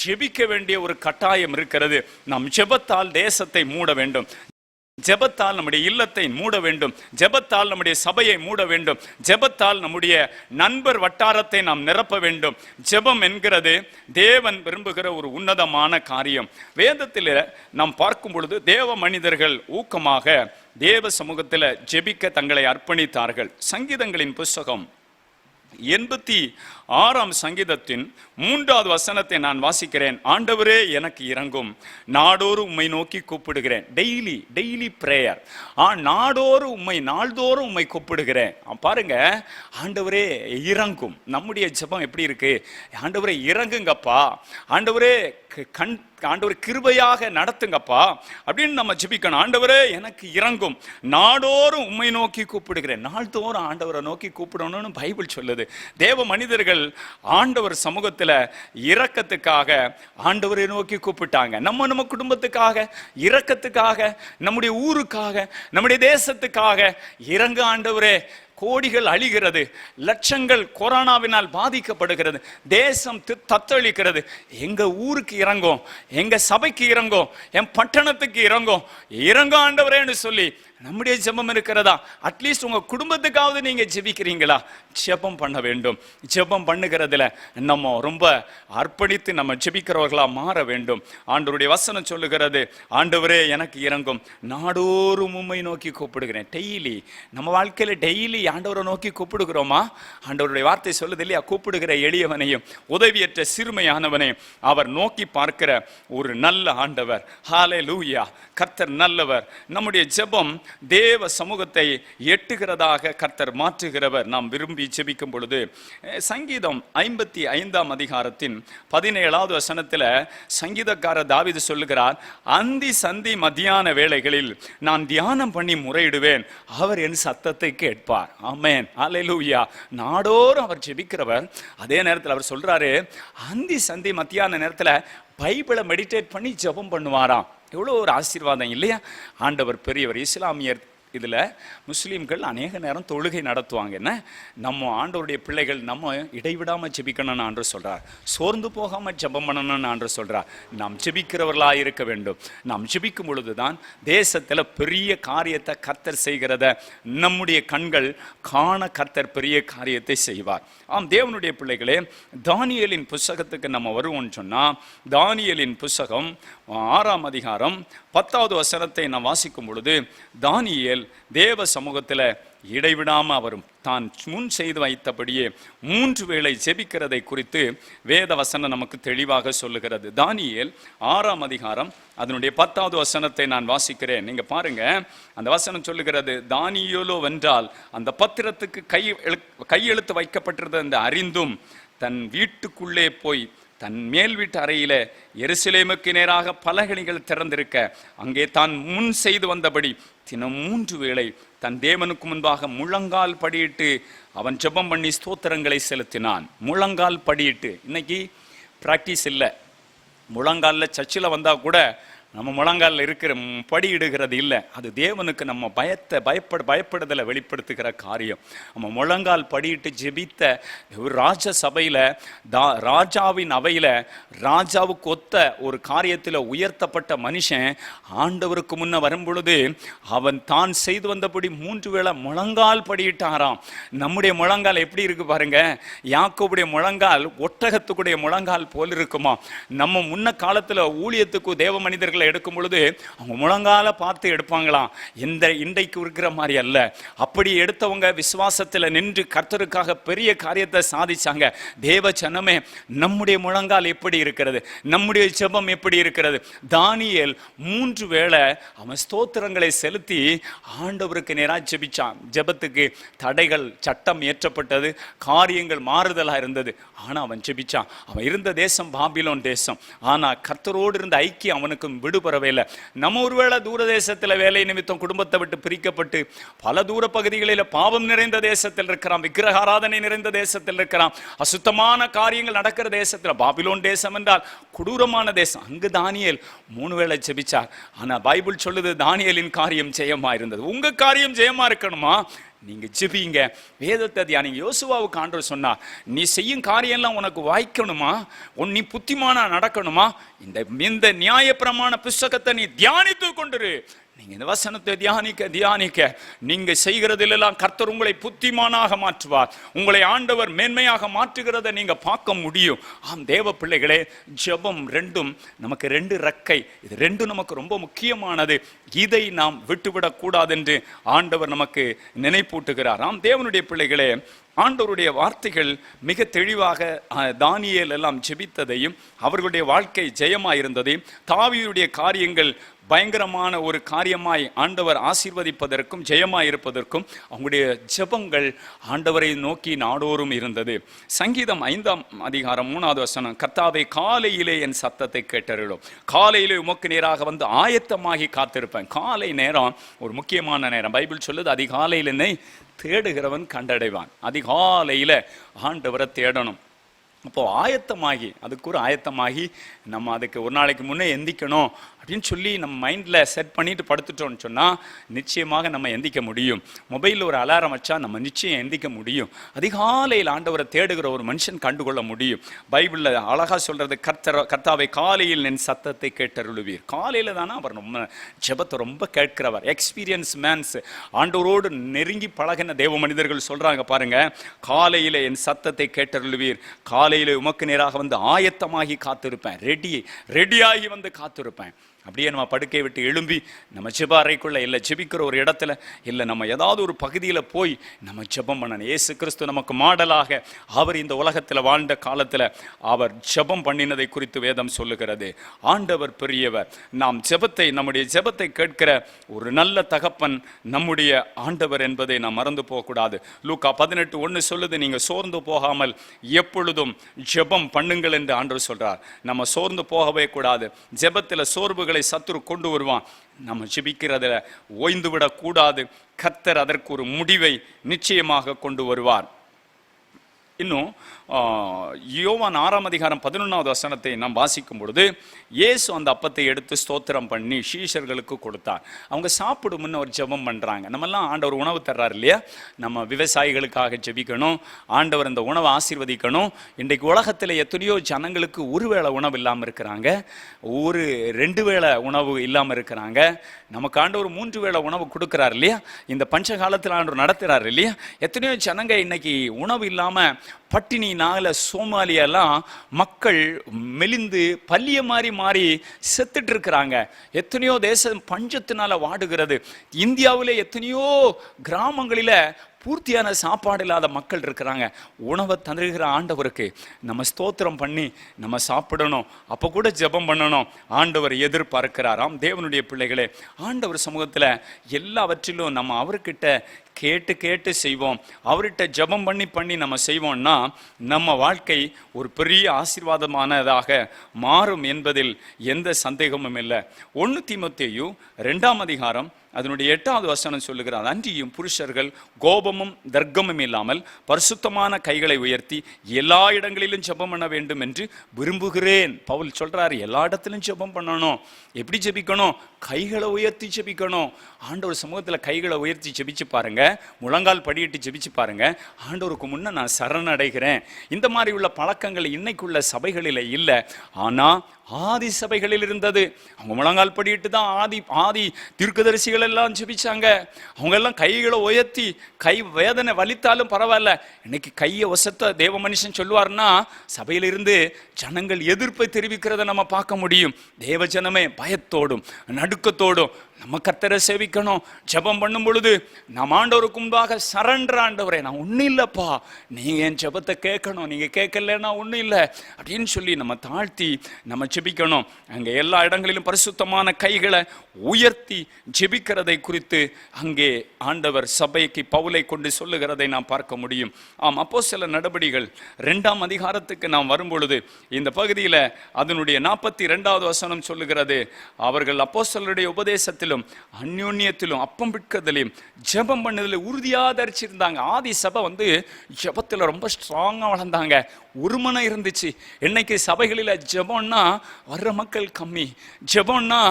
ஜெபிக்க வேண்டிய ஒரு கட்டாயம் இருக்கிறது. நம் ஜெபத்தால் தேசத்தை மூட வேண்டும், ஜெபத்தால் நம்முடைய இல்லத்தை மூட வேண்டும், ஜெபத்தால் நம்முடைய சபையை மூட வேண்டும், ஜெபத்தால் நம்முடைய நண்பர் வட்டாரத்தை நாம் நிரப்ப வேண்டும். ஜெபம் என்கிறது தேவன் விரும்புகிற ஒரு உன்னதமான காரியம். வேதத்தில் நாம் பார்க்கும் பொழுது தேவ மனிதர்கள் ஊக்கமாக தேவ சமூகத்தில் ஜெபிக்க தங்களை அர்ப்பணித்தார்கள். சங்கீதங்களின் புஸ்தகம் 86ஆம் சங்கீதத்தின் 3வது வசனத்தை நான் வாசிக்கிறேன். ஆண்டவரே எனக்கு இரங்கும், நாடோறும் உம்மை நோக்கி கூப்பிடுகிறேன். Daily prayer. நாடோறும் உம்மை, நாள்தோறும் உம்மை கூப்பிடுகிறேன். பாருங்க, ஆண்டவரே இரங்கும். நம்முடைய ஜெபம் எப்படி இருக்கு? ஆண்டவரே இறங்குங்கப்பா, ஆண்டவரே ஆண்டவர் கிருபையாக நடத்துங்கப்பா அப்படின்னு நம்ம ஜெபிக்கணும். ஆண்டவரே எனக்கு இறங்கும், நாடோறும் உம்மை நோக்கி கூப்பிடுகிறேன். நாள்தோறும் ஆண்டவரை நோக்கி கூப்பிடணும்னு பைபிள் சொல்லுது. தேவ மனிதர்கள் ஆண்டவர் சமூகத்துல இரக்கத்துக்காக ஆண்டவரை நோக்கி கூப்பிட்டாங்க. நம்ம குடும்பத்துக்காக, இரக்கத்துக்காக, நம்முடைய ஊருக்காக, நம்முடைய தேசத்துக்காக இறங்க ஆண்டவரே. கோடிகள் அழிகிறது, லட்சங்கள் கொரோனாவினால் பாதிக்கப்படுகிறது, தேசம் தத்தளிக்கிறது. எங்க ஊருக்கு இறங்கும், எங்க சபைக்கு இறங்கும், என் பட்டணத்துக்கு இறங்கும், இறங்க ஆண்டவரேன்னு சொல்லி நம்முடைய ஜெபம் இருக்கிறதா? அட்லீஸ்ட் உங்க குடும்பத்துக்காவது நீங்க ஜெபிக்கிறீங்களா? ஜெபம் பண்ண வேண்டும். ஜெபம் பண்ணுகிறதுல நம்ம ரொம்ப அர்ப்பணித்து நம்ம ஜெபிக்கிறவர்களா மாற வேண்டும். ஆண்டவருடைய வசனம் சொல்லுகிறது, ஆண்டவரே எனக்கு இறங்கும், நாடோறும் உம்மை நோக்கி கூப்பிடுகிறேன். டெய்லி நம்ம வாழ்க்கையில டெய்லி ஆண்டவரை நோக்கி கூப்பிடுகிறோமா? ஆண்டவருடைய வார்த்தை சொல்லுது இல்லையா, கூப்பிடுகிற எளியவனையும் உதவியற்ற சிறுமையானவனையும் அவர் நோக்கி பார்க்கிற ஒரு நல்ல ஆண்டவர். ஹல்லேலூயா! கர்த்தர் நல்லவர். நம்முடைய ஜெபம் தேவ சமூகத்தை எட்டுகிறதாக கர்த்தர் மாற்றுகிறவர். நாம் விரும்பி ஜெபிக்கும் பொழுது சங்கீதம் 55ஆம் அதிகாரத்தின் 17வது வசனத்தில் சங்கீதக்காரர் தாவீது சொல்லுகிறார், அந்தி சந்தி மத்தியான வேளைகளில் நான் தியானம் பண்ணி முறையிடுவேன், அவர் என் சத்தத்தை கேட்பார். ஆமென், அல்லேலூயா. நாடோறும் அவர் ஜெபிக்கிறவர். அதே நேரத்தில் அவர் சொல்றாரு, அந்தி சந்தி மத்தியான நேரத்தில் பைபிளை மெடிடேட் பண்ணி ஜெபம் பண்ணுவாராம். எவ்வளோ ஒரு ஆசீர்வாதம் இல்லையா? ஆண்டவர் பெரியவர். இஸ்லாமியர் இதில் முஸ்லீம்கள் அநேக நேரம் தொழுகை நடத்துவாங்க. என்ன, நம்ம ஆண்டவருடைய பிள்ளைகள் நம்ம இடைவிடாமல் ஜெபிக்கணும்னு ஆண்டு சொல்கிறார், சோர்ந்து போகாமல் ஜெபம் பண்ணணும்னு ஆண்டு சொல்கிறார். நாம் ஜெபிக்கிறவர்களாக இருக்க வேண்டும். நாம் ஜெபிக்கும் பொழுது தான் தேசத்தில் பெரிய காரியத்தை கர்த்தர் செய்கிறத நம்முடைய கண்கள் காண கர்த்தர் பெரிய காரியத்தை செய்வார். ஆம், தேவனுடைய பிள்ளைகளே, தானியேலின் புஸ்தகத்துக்கு நம்ம வருவோம்னு சொன்னால், தானியேலின் புஸ்தகம் 6ஆம் அதிகாரம் 10வது வசனத்தை நாம் வாசிக்கும் பொழுது, தானியேல் தேவ சமூகத்தில் இடைவிடாமல் அவரும் தான் முன் செய்து வைத்தபடியே 3 வேளை ஜெபிக்கிறதை குறித்து வேத வசனம் நமக்கு தெளிவாக சொல்லுகிறது. தானியேல் 6ஆம் அதிகாரம் அதனுடைய 10வது வசனத்தை நான் வாசிக்கிறேன். நீங்க பாருங்க, அந்த வசனம் சொல்லுகிறது, தானியேலோ வென்றால் அந்த பத்திரத்துக்கு கையெழுத்து வைக்கப்பட்டிருந்த அந்த அறிந்தும் தன் வீட்டுக்குள்ளே போய் தன் மேல் வீட்டு அறையில எருசலேமுக்கு நேராக பலகணிகள் திறந்திருக்க அங்கே தான் முன் செய்து வந்தபடி தினம் 3 வேளை தன் தேவனுக்கு முன்பாக முழங்கால் படியிட்டு அவன் ஜெபம் பண்ணி ஸ்தோத்திரங்களை செலுத்தினான். முழங்கால் படியிட்டு. இன்னைக்கு பிராக்டிஸ் இல்லை. முழங்காலில் சர்ச்சில் வந்தால் கூட நம்ம முழங்காலில் இருக்கிற படியிடுகிறது இல்லை. அது தேவனுக்கு நம்ம பயப்படுதலை வெளிப்படுத்துகிற காரியம். நம்ம முழங்கால் படியிட்டு ஜெபித்த ஒரு ராஜ சபையில் ராஜாவின் அவையில் ராஜாவுக்கு ஒத்த ஒரு காரியத்தில் உயர்த்தப்பட்ட மனுஷன் ஆண்டவருக்கு முன்ன வரும் பொழுது அவன் தான் செய்து வந்தபடி 3 வேளை முழங்கால் படியிட்டாராம். நம்முடைய முழங்கால் எப்படி இருக்கு பாருங்க. யாக்கோபுடைய முழங்கால் ஒட்டகத்துக்குடைய முழங்கால் போல் இருக்குமா. நம்ம முன்ன காலத்தில் ஊழியத்துக்கு தேவ மனிதர்கள் எடுக்கும் பொழுது அவங்க முழங்கால பார்த்து எடுப்பாங்களாம். இன்றைக்கு இருக்கிற மாதிரி அல்ல. அப்படி எடுத்தவங்க விசுவாசத்தில் நின்று கர்த்தருக்காக பெரிய காரியத்தை சாதிச்சாங்க. தேவ ஜனமே, நம்முடைய முழங்கால் எப்படி இருக்கிறது? நம்முடைய ஜெபம் எப்படி இருக்கிறது? தானியேல் 3 வேளை அவன் ஸ்தோத்திரங்களை செலுத்தி ஆண்டவருக்கு நேராக ஜெபிச்சான். ஜெபத்துக்கு தடைகள், சட்டம் ஏற்றப்பட்டது, காரியங்கள் மாறுதலா இருந்தது. ஆனா அவன் ஜெபிச்சான். அவன் இருந்த தேசம் பாபிலோன் தேசம். ஆனா கர்த்தரோடு இருந்த ஐக்கியம் அவனுக்கு விடுபடவே இல்லை. நம்ம ஒருவேளை தூரதேசத்தில் வேலை நிமித்தம் குடும்பத்தை விட்டு பிரிக்கப்பட்டு பல தூர பகுதிகளில் பாவம் நிறைந்த தேசத்தில் இருக்கிறான், விக்கிரக ஆராதனை நிறைந்த தேசத்தில் இருக்கிறான், அசுத்தமான காரியங்கள் நடக்கிற தேசத்தில். பாபிலோன் தேசம் என்றால் கொடூரமான தேசம். அங்கு தானியேல் 3 வேளை ஜெபிச்சார். ஆனா பைபிள் சொல்லுது தானியேலின் காரியம் ஜெயமா இருந்தது. உங்க காரியம் ஜெயமா இருக்கணுமா? நீங்க ஜெபிங்க, வேதத்தை தியானிங்க. யோசுவாவுக்கு ஆண்டவர் சொன்னார், நீ செய்யும் காரியம் எல்லாம் உனக்கு வாய்க்கணுமா? நீ புத்திமானா நடக்கணுமா? இந்த நியாயப்பிரமாண புஸ்தகத்தை நீ தியானித்து கொண்டிரு. நீங்க இந்த வசனத்தை தியானிக்க நீங்க செய்கிறதிலெல்லாம் கர்த்தர் உங்களை புத்திமானாக மாற்றுவார். உங்களை ஆண்டவர் மேன்மையாக மாற்றுகிறத நீங்க பார்க்க முடியும். ஆம் தேவ பிள்ளைகளே, ஜெபம் ரெண்டும் நமக்கு 2 ரெக்கை. இது 2 நமக்கு ரொம்ப முக்கியமானது. இதை நாம் விட்டுவிடக் கூடாது என்று ஆண்டவர் நமக்கு நினைப்பூட்டுகிறார். ஆம் தேவனுடைய பிள்ளைகளே, ஆண்டவருடைய வார்த்தைகள் மிக தெளிவாக தானியேல் எல்லாம் ஜெபித்ததையும் அவர்களுடைய வாழ்க்கை ஜெயமாயிருந்ததையும் தாவீதுடைய காரியங்கள் பயங்கரமான ஒரு காரியமாய் ஆண்டவர் ஆசீர்வதிப்பதற்கும் ஜெயமாயிருப்பதற்கும் அவங்களுடைய ஜெபங்கள் ஆண்டவரை நோக்கி நாடோறும் இருந்தது. சங்கீதம் 5ஆம் அதிகாரம் 3வது வசனம், கர்த்தாவே காலையிலே என் சத்தத்தை கேட்டருளும், காலையிலே உமக்கு நேராக வந்து ஆயத்தமாகி காத்திருப்பேன். காலை நேரம் ஒரு முக்கியமான நேரம். பைபிள் சொல்லுது, அதிகாலையில் என்னை தேடுகிறவன் கண்டடைவான். அதிகாலையில ஆண்டவரை தேடணும். அப்போ ஆயத்தமாகி, அதுக்கு ஒரு ஆயத்தமாகி நம்ம அதுக்கு ஒரு நாளைக்கு முன்னே எந்திக்கணும் அப்படின்னு சொல்லி நம்ம மைண்டில் செட் பண்ணிட்டு படுத்துட்டோம்னு சொன்னால் நிச்சயமாக நம்ம எந்திக்க முடியும். மொபைலில் ஒரு அலாரம் வச்சா நம்ம நிச்சயம் எந்திக்க முடியும். அதிகாலையில் ஆண்டவரை தேடுகிற ஒரு மனுஷன் கண்டுகொள்ள முடியும். பைபிளில் அழகாக சொல்கிறது, கர்த்தாவை காலையில் என் சத்தத்தை கேட்டருளுவீர். காலையில் தானே அவர் ரொம்ப ஜெபத்தை ரொம்ப கேட்கிறவர். எக்ஸ்பீரியன்ஸ் மேன்ஸ், ஆண்டவரோடு நெருங்கி பழகின தேவ மனிதர்கள் சொல்கிறாங்க பாருங்க, காலையில் என் சத்தத்தை கேட்டருளுவீர், காலையில் உமக்கு நேராக வந்து ஆயத்தமாகி காத்திருப்பேன், ரெடியாகி வந்து காத்திருப்பேன். அப்படியே நம்ம படுக்கையை விட்டு எழும்பி நம்ம ஜெப அறைக்குள்ள இல்லை, ஜெபிக்கிற ஒரு இடத்துல இல்லை, நம்ம ஏதாவது ஒரு பகுதியில் போய் நம்ம ஜெபம் பண்ணணும். இயேசு கிறிஸ்து நமக்கு மாடலாக அவர் இந்த உலகத்தில் வாழ்ந்த காலத்தில் அவர் ஜெபம் பண்ணினதை குறித்து வேதம் சொல்லுகிறது. ஆண்டவர் பெரியவர். நாம் நம்முடைய ஜெபத்தை கேட்கிற ஒரு நல்ல தகப்பன் நம்முடைய ஆண்டவர் என்பதை நாம் மறந்து போகக்கூடாது. லூக்கா 18:1 சொல்லுது, நீங்கள் சோர்ந்து போகாமல் எப்பொழுதும் ஜெபம் பண்ணுங்கள் என்று ஆண்டவர் சொல்றார். நம்ம சோர்ந்து போகவே கூடாது. ஜெபத்தில் சோர்வுகள் சத்துரு கொண்டு வருவான். நம்ம ஜெபிக்கிறதுல ஓய்ந்து விடக் கூடாது. கர்த்தர் அதற்கு ஒரு முடிவை நிச்சயமாக கொண்டு வருவார். இன்னும் யோவான் 6ஆம் அதிகாரம் 11வது வசனத்தை நாம் வாசிக்கும் பொழுது, இயேசு அந்த அப்பத்தை எடுத்து ஸ்தோத்திரம் பண்ணி சீஷர்களுக்கு கொடுத்தார். அவங்க சாப்பிடும் முன்ன ஒரு ஜெபம் பண்ணுறாங்க. நம்மெல்லாம் ஆண்டவர் உணவு தர்றாரு இல்லையா, நம்ம விவசாயிகளுக்காக ஜெபிக்கணும், ஆண்டவர் அந்த உணவை ஆசீர்வதிக்கணும். இன்றைக்கு உலகத்தில் எத்தனையோ ஜனங்களுக்கு ஒரு வேளை உணவு இல்லாமல் இருக்கிறாங்க, 2 வேளை உணவு இல்லாமல் இருக்கிறாங்க. நமக்கு ஆண்டவர் 3 வேளை உணவு கொடுக்குறாரு இல்லையா, இந்த பஞ்ச காலத்தில் ஆண்டவர் நடத்துகிறார் இல்லையா. எத்தனையோ ஜனங்க இன்னைக்கு உணவு இல்லாமல் பட்டினினால சோமாலியெல்லாம் மக்கள் மெலிந்து பல்லிய மாறி செத்துட்டு இருக்கிறாங்க. எத்தனையோ தேசம் பஞ்சத்தினால வாடுகிறது. இந்தியாவில் எத்தனையோ கிராமங்களில் பூர்த்தியான சாப்பாடு இல்லாத மக்கள் இருக்கிறாங்க. உணவை தந்துகிற ஆண்டவருக்கு நம்ம ஸ்தோத்திரம் பண்ணி நம்ம சாப்பிடணும். அப்போ கூட ஜெபம் பண்ணணும். ஆண்டவர் எதிர்பார்க்கிறாராம். தேவனுடைய பிள்ளைகளே, ஆண்டவர் சமூகத்தில் எல்லாவற்றிலும் நம்ம அவர்கிட்ட கேட்டு கேட்டு செய்வோம், அவர்கிட்ட ஜெபம் பண்ணி பண்ணி நம்ம செய்வோம்னா நம்ம வாழ்க்கை ஒரு பெரிய ஆசீர்வாதமானதாக மாறும் என்பதில் எந்த சந்தேகமும் இல்லை. 1 தீமோத்தேயு 2ஆம் அதிகாரம் அதனுடைய 8வது வசனம் சொல்லுகிறார், அன்றியும் புருஷர்கள் கோபமும் தர்க்கமும் இல்லாமல் பரிசுத்தமான கைகளை உயர்த்தி எல்லா இடங்களிலும் ஜெபம் பண்ண வேண்டும் என்று விரும்புகிறேன். பவுல் சொல்றாரு, எல்லா இடத்திலும் ஜெபம் பண்ணணும். எப்படி ஜெபிக்கணும்? கைகளை உயர்த்தி ஜெபிக்கணும். ஆண்டவர் சமூகத்தில் கைகளை உயர்த்தி ஜெபிச்சு பாருங்க, முழங்கால் படியிட்டு ஜெபிச்சு பாருங்க, ஆண்டவருக்கு முன்ன நான் சரணடைகிறேன். இந்த மாதிரி உள்ள பழக்கங்கள் இன்னைக்குள்ள சபைகளில் இல்லை. ஆனா ஆதி சபைகளில் இருந்தது. அவங்க முழங்கால் படியிட்டு தான் ஆதி தீர்க்கதரிசிகள் எல்லாம் ஜெபிச்சாங்க. அவங்க எல்லாம் கைகளை உயர்த்தி, கை வேதனை வலித்தாலும் பரவாயில்ல, இன்னைக்கு கையை ஒசத்த தேவ மனுஷன் சொல்லுவார்னா சபையிலிருந்து ஜனங்கள் எதிர்ப்பை தெரிவிக்கிறத நம்ம பார்க்க முடியும். தேவ ஜனமே பயத்தோடும் நடுக்கத்தோடும் நம்ம கர்த்தரை சேவிக்கணும். ஜெபம் பண்ணும் பொழுது நாம் ஆண்டவருக்கு முன்பாக சரண்டர், ஆண்டவரே நான் ஒன்றும் இல்லைப்பா, நீங்கள் என் ஜெபத்தை கேட்கணும், நீங்கள் கேட்கலன்னா ஒன்றும் இல்லை அப்படின்னு சொல்லி நம்ம தாழ்த்தி நம்ம ஜெபிக்கணும். அங்கே எல்லா இடங்களிலும் பரிசுத்தமான கைகளை உயர்த்தி ஜெபிக்கிறதை குறித்து அங்கே ஆண்டவர் சபைக்கு பவுலை கொண்டு சொல்லுகிறதை நாம் பார்க்க முடியும். ஆம், அப்போஸ்தலர் நடபடிகள் 2ஆம் அதிகாரத்துக்கு நாம் வரும்பொழுது இந்த பகுதியில் அதனுடைய 42வது வசனம் சொல்லுகிறது, அவர்கள் அப்போஸ்தலருடைய உபதேசத்திலும் அந்யோன்யத்திலும் அப்பம் பிட்கிறதிலும் ஜெபம் பண்ணதில் உறுதியாக தரிச்சிருந்தாங்க. ஆதி சபை ஜெபத்தில் ரொம்ப ஸ்ட்ராங்காக வளர்ந்தாங்க, ஒருமனை இருந்துச்சு. இன்னைக்கு சபைகளில் ஜெபம்னா வர்ற மக்கள் கம்மி, ஜெபம்னா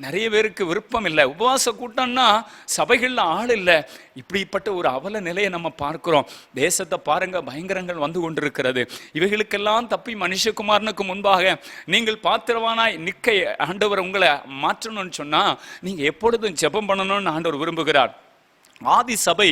நிறைய பேருக்கு விருப்பம் இல்லை, உபவாச கூட்டம்னா சபைகளில் ஆள் இல்லை. இப்படிப்பட்ட ஒரு அவல நிலையை நம்ம பார்க்கிறோம். தேசத்தை பாருங்க, பயங்கரங்கள் வந்து கொண்டிருக்கிறது. இவைகளுக்கெல்லாம் தப்பி மனுஷகுமாரனுக்கு முன்பாக நீங்கள் பாத்திரவானாய் நிற்க ஆண்டவர் உங்களை மாற்றணும்னு சொன்னா நீங்க எப்பொழுதும் ஜெபம் பண்ணணும்னு ஆண்டவர் விரும்புகிறார். ஆதி சபை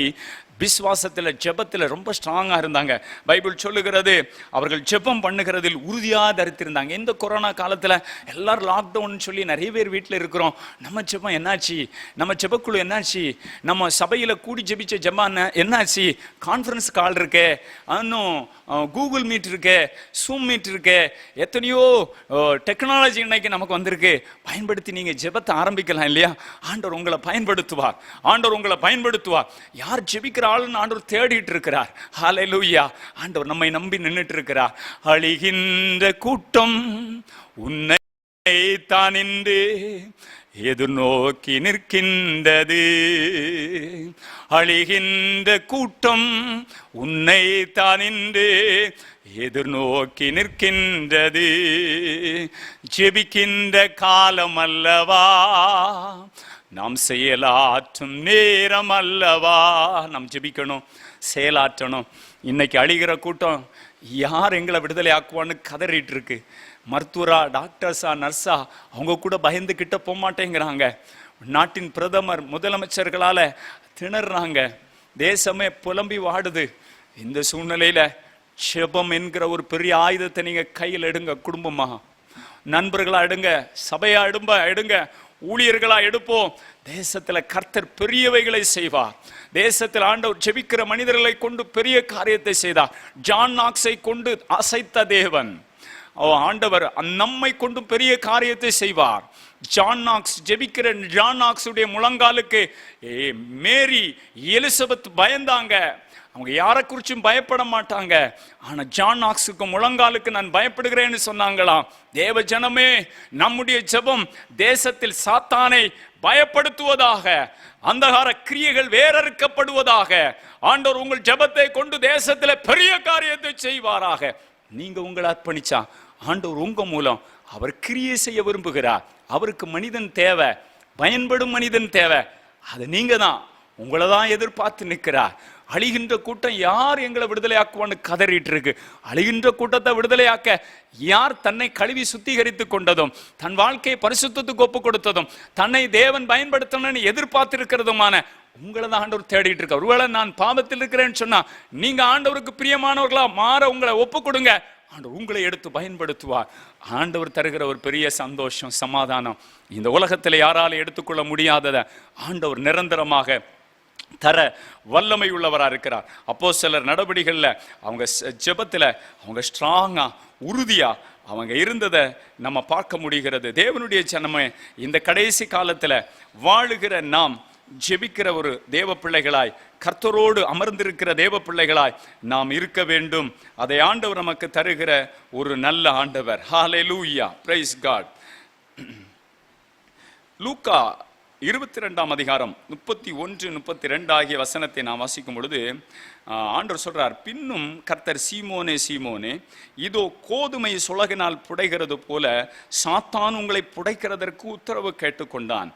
விசுவாசத்தில் ஜெபத்தில் ரொம்ப ஸ்ட்ராங்காக இருந்தாங்க. பைபிள் சொல்லுகிறது, அவர்கள் ஜெபம் பண்ணுகிறதில் உறுதியாக தரித்திருந்தாங்க. இந்த கொரோனா காலத்தில் எல்லாரும் லாக்டவுன் சொல்லி நிறைய பேர் வீட்டில் இருக்கிறோம். நம்ம ஜெபம் என்னாச்சு? நம்ம ஜெபக்குழு என்னாச்சு? நம்ம சபையில் கூடி ஜெபிச்ச ஜெபம் என்னாச்சு? கான்ஃபரன்ஸ் கால் இருக்கு, இன்னும் கூகுள் மீட் இருக்கு, சூம் மீட் இருக்கு, எத்தனையோ டெக்னாலஜி இன்னைக்கு நமக்கு வந்திருக்கு. பயன்படுத்தி நீங்கள் ஜெபத்தை ஆரம்பிக்கலாம் இல்லையா? ஆண்டவர் உங்களை பயன்படுத்துவார், ஆண்டவர் உங்களை பயன்படுத்துவார். யார் ஜெபிக்கிற ஆளுன்னு ஆண்டவர் தேடிட்டு இருக்கிறார். ஹல்லேலூயா! ஆண்டவர் நம்மை நம்பி நின்றுட்டு இருக்கிறார். அழிகின்ற கூட்டம் உன்னை தான் என்று எதிர்நோக்கி நிற்கின்றது. அழிகின்ற கூட்டம் உன்னை தான் என்று எதிர்நோக்கி நிற்கின்றது. ஜெபிக்கின்ற காலம் அல்லவா, நாம் செயலாற்றும் நேரம் அல்லவா. நாம் ஜெபிக்கணும், செயலாற்றணும். இன்னைக்கு அழிகிற கூட்டம் யார் எங்களை விடுதலை ஆக்குவான்னு கதறிட்டு இருக்கு. மருத்துவரா, டாக்டர்ஸா, நர்ஸா, அவங்க கூட பயந்து கிட்ட போக மாட்டேங்கிறாங்க. நாட்டின் பிரதமர், முதலமைச்சர்களால திணறாங்க. தேசமே புலம்பி வாடுது. இந்த சூழ்நிலையில ஜெபம் என்கிற ஒரு பெரிய ஆயுதத்தை நீங்க கையில் எடுங்க. குடும்பமா, நண்பர்களா எடுங்க, சபையா எடுங்க, ஊழியர்களா எடுப்போம். தேசத்துல கர்த்தர் பெரியவைகளை செய்வார். தேசத்தில் ஆண்டவர் ஜெபிக்கிற மனிதர்களை கொண்டு பெரிய காரியத்தை செய்தார். ஜான் நாக்ஸை கொண்டு அசைத்த தேவன் ஆண்டவர் நம்மை கொண்டு பெரிய காரியத்தை செய்வார். ஜான் நாக்ஸ் ஜெபிக்கிற ஜான் நாக்ஸுடைய முழங்காலுக்கு மேரி எலிசபெத் பயந்தாங்க. அவங்க யாரை குறிச்சும் பயப்பட மாட்டாங்க. ஆனா ஜான் நாக்ஸுக்கு முழங்காலுக்கு நான் பயப்படுகிறேன்னு சொன்னாங்களாம். தேவ ஜனமே, நம்முடைய ஜெபம் தேசத்தில் சாத்தானை பயப்படுத்துவதாக, அந்தகார கிரியைகள் வேறறுக்கப்படுவதாக. ஆண்டவர் உங்கள் ஜெபத்தை கொண்டு தேசத்தில் பெரிய காரியத்தை செய்வாராக. நீங்க உங்களை அர்ப்பணிச்சா ஆண்டவர் உங்க மூலம் அவர் கிரியை செய்ய விரும்புகிறார். அவருக்கு மனிதன் தேவை, பயன்படும் மனிதன் தேவை. அது நீங்க தான், உங்களை தான் எதிர்பார்த்து நிற்கிறார். அழிகின்ற கூட்டம் யார் எங்களை விடுதலையாக்குவான்னு கதறிட்டு இருக்கு. அழிகின்ற கூட்டத்தை விடுதலையாக்க யார் தன்னை கழுவி சுத்திகரித்து கொண்டதும், தன் வாழ்க்கையை பரிசுத்தத்துக்கு ஒப்பு கொடுத்ததும், தன்னை தேவன் பயன்படுத்தணும்னு எதிர்பார்த்து இருக்கிறதுமான உங்களை தான் ஆண்டவர் தேடிட்டு இருக்க. ஒருவேளை நான் பாவத்தில் இருக்கிறேன்னு சொன்னா நீங்க ஆண்டவருக்கு பிரியமானவர்களா மாற உங்களை ஒப்பு கொடுங்க. ஆண்டவர் உங்களை எடுத்து பயன்படுத்துவார். ஆண்டவர் தருகிற ஒரு பெரிய சந்தோஷம், சமாதானம் இந்த உலகத்தில் யாராலும் எடுத்துக்கொள்ள முடியாததை ஆண்டவர் நிரந்தரமாக தர வல்லமை உள்ளவராக இருக்கிறார். அப்போஸ்தலர் நடபடிகளில் அவங்க ஜெபத்தில் அவங்க ஸ்ட்ராங்கா, உறுதியா அவங்க இருந்ததை நம்ம பார்க்க முடிகிறது. தேவனுடைய ஜனமே, இந்த கடைசி காலத்தில் வாழுகிற நாம் ஜெபிக்கிற ஒரு தேவ பிள்ளைகளாய், கர்த்தரோடு அமர்ந்திருக்கிற தேவ பிள்ளைகளாய் நாம் இருக்க வேண்டும். அதை ஆண்டவர் நமக்கு தருகிற ஒரு நல்ல ஆண்டவர். ஹல்லேலூயா, பிரைஸ் காட். லூக்கா 22 அதிகாரம் 31, 32 ஆகிய வசனத்தை நாம் வாசிக்கும் பொழுது ஆண்டவர் சொல்றார், பின்னும் கர்த்தர், சீமோனே சீமோனே, இதோ கோதுமை சுலகினால் புடைகிறது போல சாத்தான் உங்களை புடைக்கிறதற்கு உத்தரவு கேட்டுக்கொண்டான்.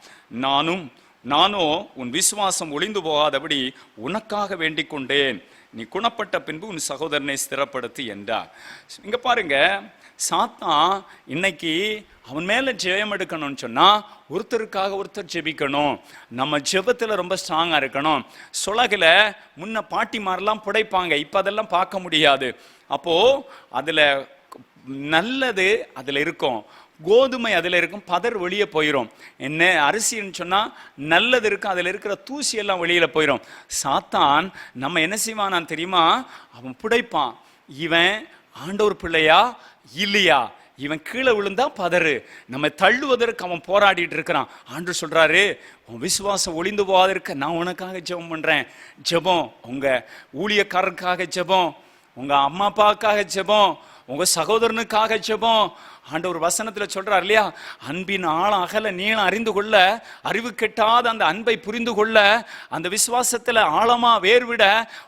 நானோ உன் விசுவாசம் ஒளிந்து போகாதபடி உனக்காக வேண்டிக் கொண்டேன். நீ குணப்பட்ட பின்பு உன் சகோதரனை ஸ்திரப்படுத்தி என்றார். இங்க பாருங்க, சாத்தான் இன்னைக்கு அவன் மேல ஜெயம் எடுக்கணும்னு சொன்னா ஒருத்தருக்காக ஒருத்தர் ஜெபிக்கணும். நம்ம ஜெபத்துல ரொம்ப ஸ்ட்ராங்கா இருக்கணும். சுலகில முன்ன பாட்டிமாரெல்லாம் புடைப்பாங்க, இப்ப அதெல்லாம் பார்க்க முடியாது. அப்போ அதுல நல்லது அதுல இருக்கும், கோதுமை அதில் இருக்கும், பதர் வெளியே போயிடும். என்ன அரிசின்னு சொன்னால் நல்லது இருக்கும், அதில் இருக்கிற தூசி எல்லாம் வெளியில் போயிடும். சாத்தான் நம்ம என்ன செய்வானான்னு தெரியுமா? அவன் புடைப்பான். இவன் ஆண்டவர் பிள்ளையா இல்லையா, இவன் கீழே விழுந்தா பதறு, நம்ம தள்ளுவதற்கு அவன் போராடிட்டு இருக்கிறான். ஆண்டவர் சொல்றாரு, உன் விசுவாசம் ஒளிந்து போகாதிருக்க நான் உனக்காக ஜெபம் பண்றேன். ஜெபம் உங்க ஊழியக்காரருக்காக ஜெபம், உங்க அம்மா அப்பாவுக்காக ஜெபம், உங்க சகோதரனுக்காக ஜெபம். ஆண்டவர் வசனத்துல சொல்றார் இல்லையா, அன்பின் ஆழம் அகல நீளம் அறிந்து கொள்ள, அறிவு கெட்டாத அந்த அன்பை புரிந்து கொள்ள, அந்த விசுவாசத்துல ஆழமா வேர்விட,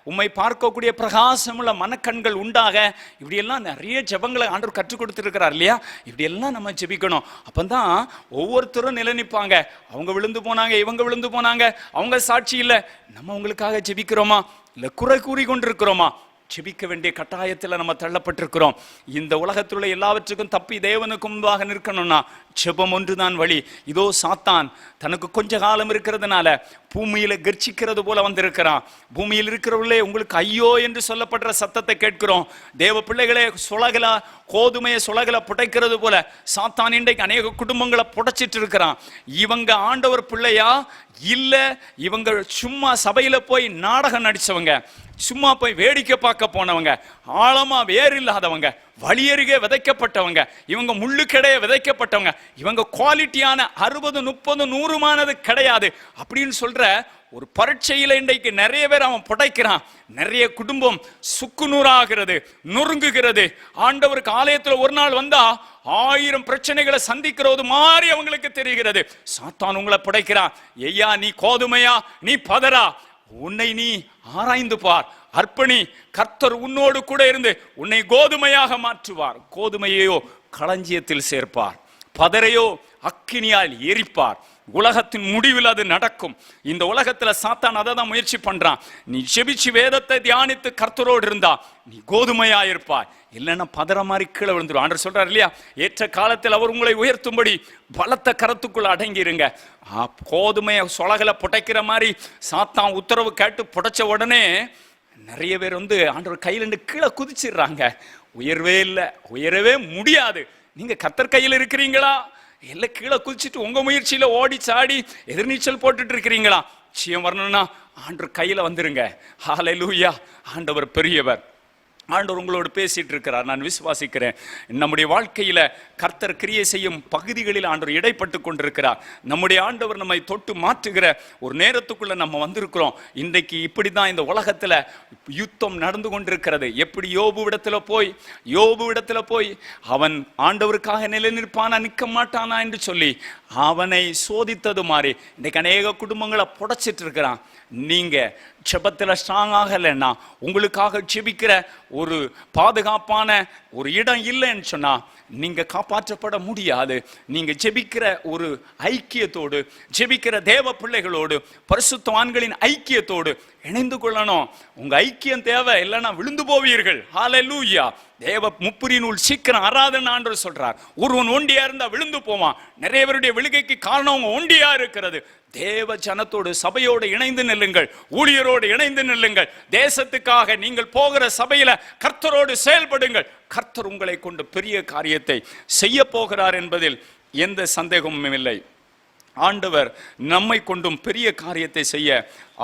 உம்மை பார்க்கக்கூடிய பிரகாசமுள்ள மனக்கண்கள் உண்டாக, இப்படியெல்லாம் நிறைய ஜெபங்களை ஆண்டவர் கற்றுக் கொடுத்துருக்கிறார் இல்லையா. இப்படியெல்லாம் நம்ம ஜெபிக்கணும். அப்பதான் ஒவ்வொருத்தரும் நிலை நிற்பாங்க. அவங்க விழுந்து போனாங்க, இவங்க விழுந்து போனாங்க, அவங்க சாட்சி இல்லை, நம்ம உங்களுக்காக ஜெபிக்கிறோமா இல்லை குறை கூறி கொண்டிருக்கிறோமா? ஜெபிக்க வேண்டிய கட்டாயத்தில் நம்ம தள்ளப்பட்டிருக்கிறோம். இந்த உலகத்தில் உள்ள எல்லாவற்றுக்கும் தப்பி தேவனுக்கு முன்பாக நிற்கணும்னா ஜெபம் ஒன்றுதான் வழி. இதோ சாத்தான் தனக்கு கொஞ்ச காலம் இருக்கிறதுனால பூமியில கர்ச்சிக்கிறது போல வந்திருக்கிறான். பூமியில் இருக்கிறவர்களே, உங்களுக்கு ஐயோ என்று சொல்லப்படுற சத்தத்தை கேட்கிறோம். தேவ பிள்ளைகளே, சுலகலா கோதுமையை சுலகல புடைக்கிறது போல சாத்தான் இன்றைக்கு அநேக குடும்பங்களை புடைச்சிட்டு இருக்கிறான். இவங்க ஆண்டவர் பிள்ளையா இல்ல, இவங்க சும்மா சபையில போய் நாடகம் நடிச்சவங்க, சும்மா போய் வேடிக்கை பார்க்க போனவங்க, ஆழமா வேறு இல்லாதவங்க, வழியருகே விதைக்கப்பட்டவங்க, இவங்க முள்ளுக்கடைய விதைக்கப்பட்டவங்க, இவங்க குவாலிட்டியான 60, 30, 100 கிடையாது அப்படின்னு சொல்ற ஒரு பரீட்சையில இன்றைக்கு நிறைய பேர் அவன் புடைக்கிறான். நிறைய குடும்பம் சுக்குநூறாகிறது, நொறுங்குகிறது. ஆண்டவருக்கு ஆலயத்தில் ஒரு நாள் வந்தா 1000 பிரச்சனைகளை சந்திக்கிறது மாதிரி அவங்களுக்கு தெரிகிறது. சாத்தான் உங்களை புடைக்கிறான். ஐயா, நீ கோதுமையா நீ பதரா, உன்னை நீ ஆராய்ந்து பார், அர்ப்பணி. கர்த்தர் உன்னோடு கூட இருந்து உன்னை கோதுமையாக மாற்றுவார். கோதுமையையோ களஞ்சியத்தில் சேர்ப்பார், பதரையோ அக்கினியால் எரிப்பார். உலகத்தின் முடிவில் அது நடக்கும். இந்த உலகத்துல சாத்தான் அதை தான் முயற்சி பண்றான். நீ ஜெபிச்சு வேதத்தை தியானித்து கர்த்தரோடு இருந்தா நீ கோதுமையா இருப்பாய், இல்லைன்னா பதற மாதிரி கீழே விழுந்துடும். ஆண்டவர் சொல்றார் இல்லையா, ஏற்ற காலத்தில் அவர் உங்களை உயர்த்தும்படி பலத்த கரத்துக்குள்ள அடங்கி இருங்க. கோதுமையை சொலகல புடைக்கிற மாதிரி சாத்தான் உத்தரவு கேட்டு புடைச்ச உடனே நிறைய பேர் ஆண்டவர் கையில கீழே குதிச்சிடுறாங்க. உயர்வே இல்லை, உயரவே முடியாது. நீங்க கர்த்தர் கையில் இருக்கிறீங்களா இல்ல கீழே குதிச்சுட்டு உங்க முயற்சியில ஓடி சாடி எதிர்நீச்சல் போட்டுட்டு இருக்கிறீங்களா? நிச்சயம் வரணும்னா ஆண்டவர் கையில வந்துருங்க. ஹல்லேலூயா, ஆண்டவர் பெரியவர். ஆண்டவர் உங்களோடு பேசிட்டு இருக்கிறார், நான் விசுவாசிக்கிறேன். நம்முடைய வாழ்க்கையில கர்த்தர் கிரியை செய்யும் பகுதிகளில் ஆண்டவர் இடைப்பட்டு கொண்டிருக்கிறார். நம்முடைய ஆண்டவர் நம்மை தொட்டு மாற்றுகிற ஒரு நேரத்துக்குள்ள நம்ம வந்திருக்கிறோம். இன்றைக்கு இப்படிதான் இந்த உலகத்துல யுத்தம் நடந்து கொண்டிருக்கிறது. எப்படி யோபு இடத்துல போய் அவன் ஆண்டவருக்காக நிலை நிற்பானா நிற்க மாட்டானா என்று சொல்லி அவனை சோதித்தது மாதிரி இன்றைக்கு அநேக குடும்பங்களை புடைச்சிட்டு இருக்கிறான். நீங்க ஜெபத்துல ஸ்ட்ராங் ஆகலைன்னா, உங்களுக்காக ஜெபிக்கிற ஒரு பாதுகாப்பான ஒரு இடம் இல்லைன்னு சொன்னா நீங்க காப்பாற்றப்பட முடியாது. நீங்க ஜெபிக்கிற ஒரு ஐக்கியத்தோடு, ஜெபிக்கிற தேவ பிள்ளைகளோடு, பரிசுத்தவான்களின் ஐக்கியத்தோடு இணைந்து கொள்ளணும். உங்க ஐக்கியம் தேவை, இல்லைன்னா விழுந்து போவீர்கள். ஹல்லேலூயா. தேவ முப்புரி நூல் சீக்கிரம் ஆராதனை ஆண்டவர் சொல்றார். ஒருவன் ஒண்டியா இருந்தா விழுந்து போவான். நிறைய பேருடைய விழுகைக்கு காரணம் அவங்க ஒண்டியா இருக்கிறது. தேவ ஜனத்தோடு சபையோடு இணைந்து நில்லுங்கள், ஊழியரோடு இணைந்து நில்லுங்கள். தேசத்துக்காக நீங்கள் போகிற சபையில கர்த்தரோடு செயல்படுங்கள். கர்த்தர் உங்களை கொண்டு பெரிய காரியத்தை செய்ய போகிறார் என்பதில் எந்த சந்தேகமும் இல்லை. ஆண்டவர் நம்மை கொண்டும் பெரிய காரியத்தை செய்ய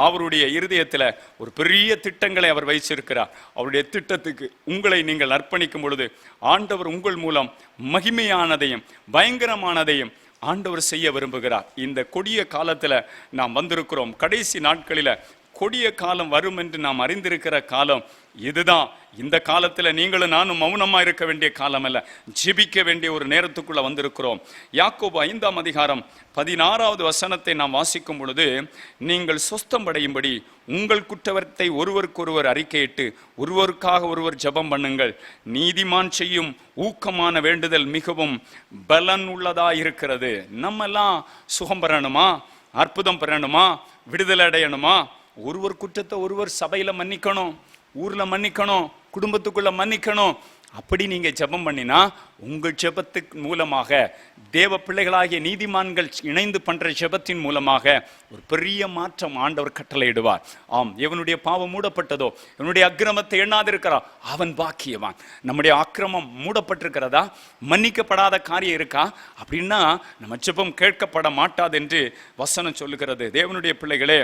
அவருடைய இருதயத்தில் ஒரு பெரிய திட்டங்களை அவர் வைச்சிருக்கிறார். அவருடைய திட்டத்துக்கு உங்களை நீங்கள் அர்ப்பணிக்கும் பொழுது ஆண்டவர் உங்கள் மூலம் மகிமையானதையும் பயங்கரமானதையும் ஆண்டவர் செய்ய விரும்புகிறார். இந்த கொடிய காலத்துல நாம் வந்திருக்கிறோம். கடைசி நாட்களில கொடிய காலம் வரும் என்று நாம் அறிந்திருக்கிற காலம் இதுதான். இந்த காலத்துல நீங்களும் நானும் மௌனமா இருக்க வேண்டிய காலம் அல்ல, ஜெபிக்க வேண்டிய ஒரு நேரத்துக்குள்ள வந்திருக்கிறோம். யாக்கோபு 5ஆம் அதிகாரம் 16வது வசனத்தை நாம் வாசிக்கும் பொழுது, நீங்கள் சொஸ்தம் அடையும்படி உங்கள் குற்றத்தை ஒருவருக்கொருவர் அறிக்கையிட்டு ஒருவருக்காக ஒருவர் ஜெபம் பண்ணுங்கள். நீதிமான் செய்யும் ஊக்கமான வேண்டுதல் மிகவும் பலன் உள்ளதா இருக்கிறது. நம்ம எல்லாம் சுகம் பெறணுமா, அற்புதம் பெறணுமா, விடுதலை அடையணுமா, ஒருவர் குற்றத்தை ஒருவர் சபையில மன்னிக்கணும், ஊர்ல மன்னிக்கணும், குடும்பத்துக்குள்ள மன்னிக்கணும். அப்படி நீங்க ஜெபம் பண்ணினா உங்கள் ஜெபத்துக்கு மூலமாக தேவ பிள்ளைகளாகிய நீதிமான்கள் இணைந்து பண்ற ஜெபத்தின் மூலமாக ஒரு பெரிய மாற்றம் ஆண்டவர் கட்டளையிடுவார். ஆம், எவனுடைய பாவம் மூடப்பட்டதோ, எவனுடைய அக்கிரமத்தை எண்ணாதிருக்கிறா அவன் பாக்கியவான். நம்முடைய அக்கிரமம் மூடப்பட்டிருக்கிறதா, மன்னிக்கப்படாத காரியம் இருக்கா அப்படின்னா நம்ம ஜெபம் கேட்கப்பட மாட்டாது என்று வசனம் சொல்லுகிறது. தேவனுடைய பிள்ளைகளே,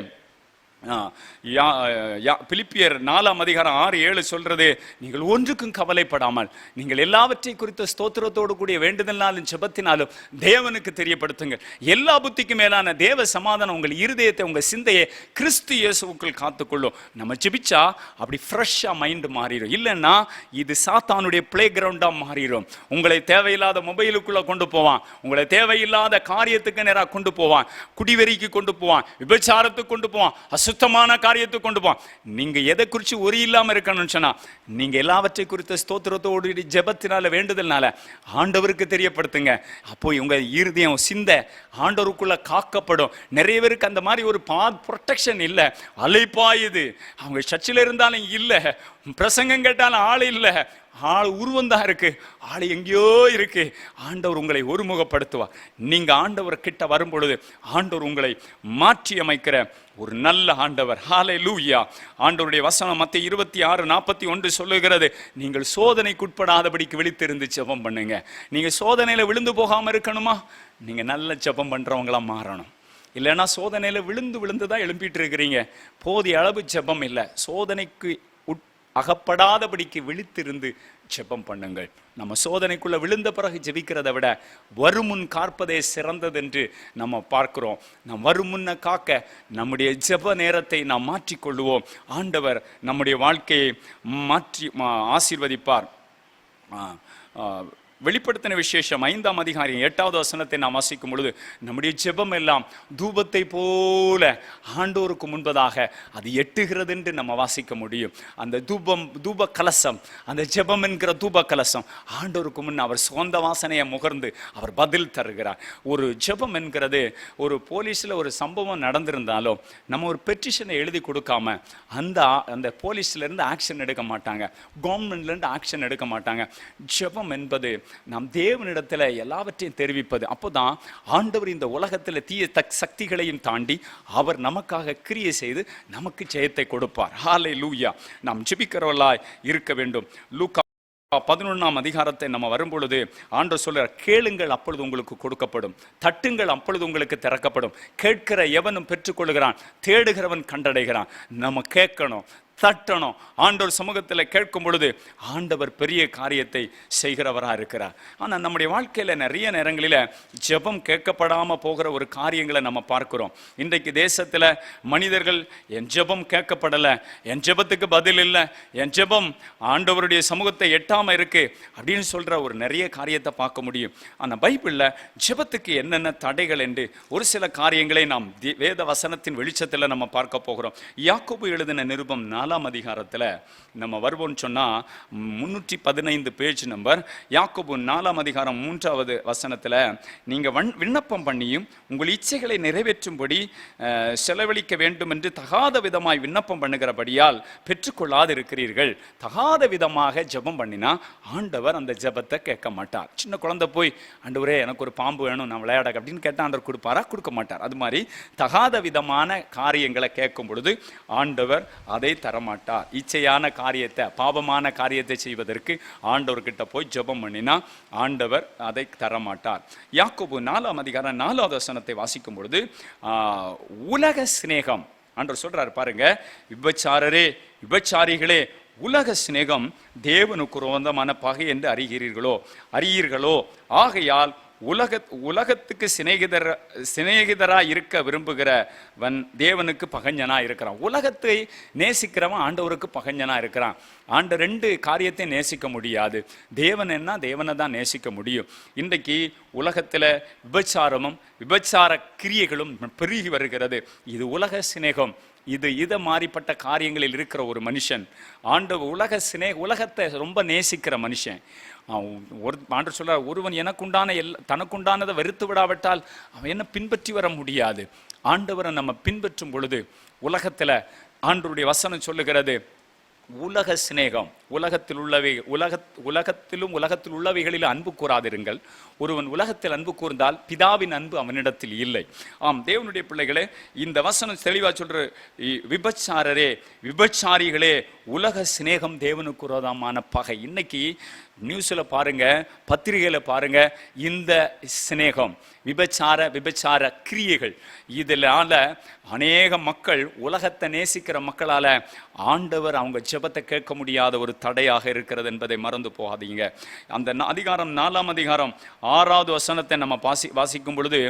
பிலிப்பியர் 4ஆம் அதிகாரம் 6-7 சொல்றது, நீங்கள் ஒன்றுக்கும் கவலைப்படாமல் நீங்கள் எல்லாவற்றை குறித்த ஸ்தோத்திரத்தோடு கூடிய வேண்டுதலினாலும் ஜெபத்தினாலும் தேவனுக்கு தெரியப்படுத்துங்கள். எல்லா புத்திக்கும் மேலான தேவ சமாதானம் உங்கள் இருதயத்தை, உங்கள் சிந்தையை கிறிஸ்து இயேசுவுக்குள் காத்துக்கொள்ளும். நம்ம ஜெபிச்சா அப்படி ஃப்ரெஷ்ஷா மைண்ட் மாறிடும். இல்லைன்னா இது சாத்தானுடைய பிளே கிரவுண்டா மாறிடும். உங்களை தேவையில்லாத மொபைலுக்குள்ள கொண்டு போவான், உங்களை தேவையில்லாத காரியத்துக்கு நேராக கொண்டு போவான், குடிவெறிக்கு கொண்டு போவான், விபச்சாரத்துக்கு கொண்டு போவான், சுத்தமான காரியத்தை கொண்டு போவான். நீங்க எதை குறித்து ஒரு இல்லாம இருக்கணும்னு சொன்னா, நீங்க எல்லாவற்றை குறித்த ஸ்தோத்திரத்தோடு ஜெபத்தினால வேண்டுதல்னால ஆண்டவருக்கு தெரியப்படுத்துங்க. அப்போ உங்க இருதயம் சிந்தை ஆண்டவருக்குள்ள காக்கப்படும். நிறைய பேருக்கு அந்த மாதிரி ஒரு ப்ரொடெக்ஷன் இல்லை, அலைப்பாயுது. அவங்க சர்ச்சில் இருந்தாலும் இல்லை, பிரசங்கம் கேட்டாலும் ஆள் இல்லை, ஆள் உருவந்தான் இருக்கு, ஆள் எங்கேயோ இருக்கு. ஆண்டவர் உங்களை ஒருமுகப்படுத்துவார். நீங்க ஆண்டவர் கிட்ட வரும் பொழுது ஆண்டவர் உங்களை மாற்றி அமைக்கிற ஒரு நல்ல ஆண்டவர். ஹல்லேலூயா. ஆண்டவருடைய வசனம் மத்தேயு 26:41 சொல்லுகிறது, நீங்கள் சோதனைக்குட்படாதபடிக்கு விழித்திருந்து ஜெபம் பண்ணுங்க. நீங்க சோதனையில விழுந்து போகாம இருக்கணுமா, நீங்க நல்ல ஜெபம் பண்றவங்களா மாறணும். இல்லைன்னா சோதனையில விழுந்துதான் எழுப்பிட்டு இருக்கிறீங்க. போதிய அளவு ஜெபம் இல்லை. சோதனைக்கு அகப்படாதபடிக்கு விழித்திருந்து ஜெபம் பண்ணுங்கள். நம்ம சோதனைக்குள்ள விழுந்த பிறகு ஜெபிக்கிறதை விட வருமுன் காப்பதே சிறந்தது என்று நம்ம பார்க்கிறோம். நம் வருமுன்ன காக்க நம்முடைய ஜெப நேரத்தை நாம் மாற்றிக்கொள்ளுவோம். ஆண்டவர் நம்முடைய வாழ்க்கையை மாற்றி ஆசீர்வதிப்பார். வெளிப்படுத்தின விசேஷம் 5ஆம் அதிகாரம் 8வது வசனத்தை நாம் வாசிக்கும் பொழுது, நம்முடைய ஜெபம் எல்லாம் தூபத்தை போல ஆண்டோருக்கு முன்பதாக அது எட்டுகிறது என்று நம்ம வாசிக்க முடியும். அந்த தூப கலசம், அந்த ஜெபம் என்கிற தூப கலசம் ஆண்டோருக்கு முன் அவர் சொந்த வாசனையை முகர்ந்து அவர் பதில் தருகிறார். ஒரு ஜெபம் என்கிறது, ஒரு போலீஸில் ஒரு சம்பவம் நடந்திருந்தாலும் நம்ம ஒரு பெட்டிஷனை எழுதி கொடுக்காம அந்த போலீஸ்லேருந்து ஆக்ஷன் எடுக்க மாட்டாங்க, கவர்மெண்ட்லேருந்து ஆக்ஷன் எடுக்க மாட்டாங்க. ஜெபம் என்பது நாம் தேவனிடத்தில் எல்லாவற்றையும் தெரிவிப்பது. அப்போதான் ஆண்டவர் இந்த உலகத்தில் தீய சக்திகளையும் தாண்டி அவர் நமக்காக கிரியை செய்து நமக்கு ஜெயத்தை கொடுப்பார். ஹல்லேலூயா. நாம் ஜெபிக்கிறவர்களாய் இருக்க வேண்டும். லூக்கா 11ஆம் அதிகாரத்தை நம்ம வரும்பொழுது ஆண்டவர் சொல்றார், கேளுங்கள் அப்பொழுது உங்களுக்கு கொடுக்கப்படும், தட்டுங்கள் அப்பொழுது உங்களுக்கு திறக்கப்படும், கேட்கிற எவனும் பெற்றுக்கொள்கிறான், தேடுகிறவன் கண்டடைகிறான். நம்ம கேட்கணும், தட்டணும். ஆண்டவர் சமூகத்தில் கேட்கும் பொழுது ஆண்டவர் பெரிய காரியத்தை செய்கிறவராக இருக்கிறார். ஆனால் நம்முடைய வாழ்க்கையில் நிறைய நேரங்களில் ஜெபம் கேட்கப்படாமல் போகிற ஒரு காரியங்களை நம்ம பார்க்கிறோம். இன்றைக்கு தேசத்தில் மனிதர்கள் என் ஜெபம் கேட்கப்படலை, என் ஜெபத்துக்கு பதில் இல்லை, என் ஜெபம் ஆண்டவருடைய சமூகத்தை எட்டாமல் இருக்கு அப்படின்னு சொல்கிற ஒரு நிறைய காரியத்தை பார்க்க முடியும். ஆனால் பைபிளில் ஜெபத்துக்கு என்னென்ன தடைகள் என்று ஒரு சில காரியங்களை நாம் வேத வசனத்தின் வெளிச்சத்தில் நம்ம பார்க்க போகிறோம். யாக்கோபு எழுதின நிருபம் 4ஆம் அதிகாரத்தில் நம்ம வருவோம்னு சொன்னால் 315 பேஜ் நம்பர். யாக்கோபு 4ஆம் அதிகாரம் 3வது வசனத்தில், நீங்கள் விண்ணப்பம் பண்ணியும் உங்கள் இச்சைகளை நிறைவேற்றும்படி செலவழிக்க வேண்டும் என்று தகாத விதமாய் விண்ணப்பம் பண்ணுகிறபடியால் பெற்றுக்கொள்ளாது இருக்கிறீர்கள். தகாத விதமாக ஜெபம் பண்ணினா ஆண்டவர் அந்த ஜெபத்தை கேட்க மாட்டார். சின்ன குழந்தை போய் ஆண்டவரே எனக்கு ஒரு பாம்பு வேணும் நான் விளையாட அப்படின்னு கேட்டால் ஆண்டவர் கொடுப்பாரா? கொடுக்க மாட்டார். அது மாதிரி தகாத விதமான காரியங்களை கேட்கும் பொழுது ஆண்டவர் அதை தரமாட்டார். இச்சையான காரியத்தை, பாவமான காரியத்தை செய்வதற்கு ஆண்டவர்கிட்ட போய் ஜெபம் பண்ணினா ஆண்டவர் அதை தரமாட்டார். யாக்கோபு 4ஆம் அதிகாரம் 4வது வசனத்தை வாசிக்கும் பொழுது உலக சிநேகம் ஆண்டவர் சொல்றாரு பாருங்க, விபச்சாரரே விபச்சாரிகளே, உலக சிநேகம் தேவனுக்கு உகந்தமான பகை என்று அறியீர்களோ? ஆகையால் உலகத்துக்கு சிநேகிதரா இருக்க விரும்புகிறவன் தேவனுக்கு பகஞ்சனா இருக்கிறான். உலகத்தை நேசிக்கிறவன் ஆண்டவருக்கு பகஞ்சனா இருக்கிறான். ரெண்டு காரியத்தை நேசிக்க முடியாது. தேவன் என்ன, தேவனை தான் நேசிக்க முடியும். இன்றைக்கு உலகத்துல விபச்சாரமும் விபச்சார கிரியைகளும் பெருகி வருகிறது. இது உலக சிநேகம். இத மாறிப்பட்ட காரியங்களில் இருக்கிற ஒரு மனுஷன் உலகத்தை ரொம்ப நேசிக்கிற மனுஷன். ஆண்டவர் சொல்றார், ஒருவன் தனக்குண்டானதை வெறுத்து விடாவிட்டால் அவன் என்ன பின்பற்றி வர முடியாது. ஆண்டவரை நம்ம பின்பற்றும் பொழுது உலகத்துல ஆண்டவருடைய வசனம் சொல்லுகிறது, உலக சிநேகம், உலகத்தில் உள்ளவைகளில் அன்பு கூறாதிருங்கள். ஒருவன் உலகத்தில் அன்பு கூர்ந்தால் பிதாவின் அன்பு அவனிடத்தில் இல்லை. தேவனுடைய பிள்ளைகளே, இந்த வசனம் தெளிவா சொல்ற, விபச்சாரிகளே, உலக சிநேகம் தேவனுக்கு விரோதமான பகை. இன்னைக்கு நியூஸ்ல பாருங்க, பத்திரிகையில பாருங்க, இந்த சிநேகம், விபச்சார கிரியைகள், இதனால அநேக மக்கள், உலகத்தை நேசிக்கிற மக்களால ஆண்டவர் அவங்க ஜெபத்தை கேட்க முடியாத ஒரு தடையாக இருக்கிறது என்பதை மறந்து போகாதீங்க. அந்த 4ஆம் அதிகாரம் 6வது வசனத்தை நம்ம வாசிக்கும் பொழுது,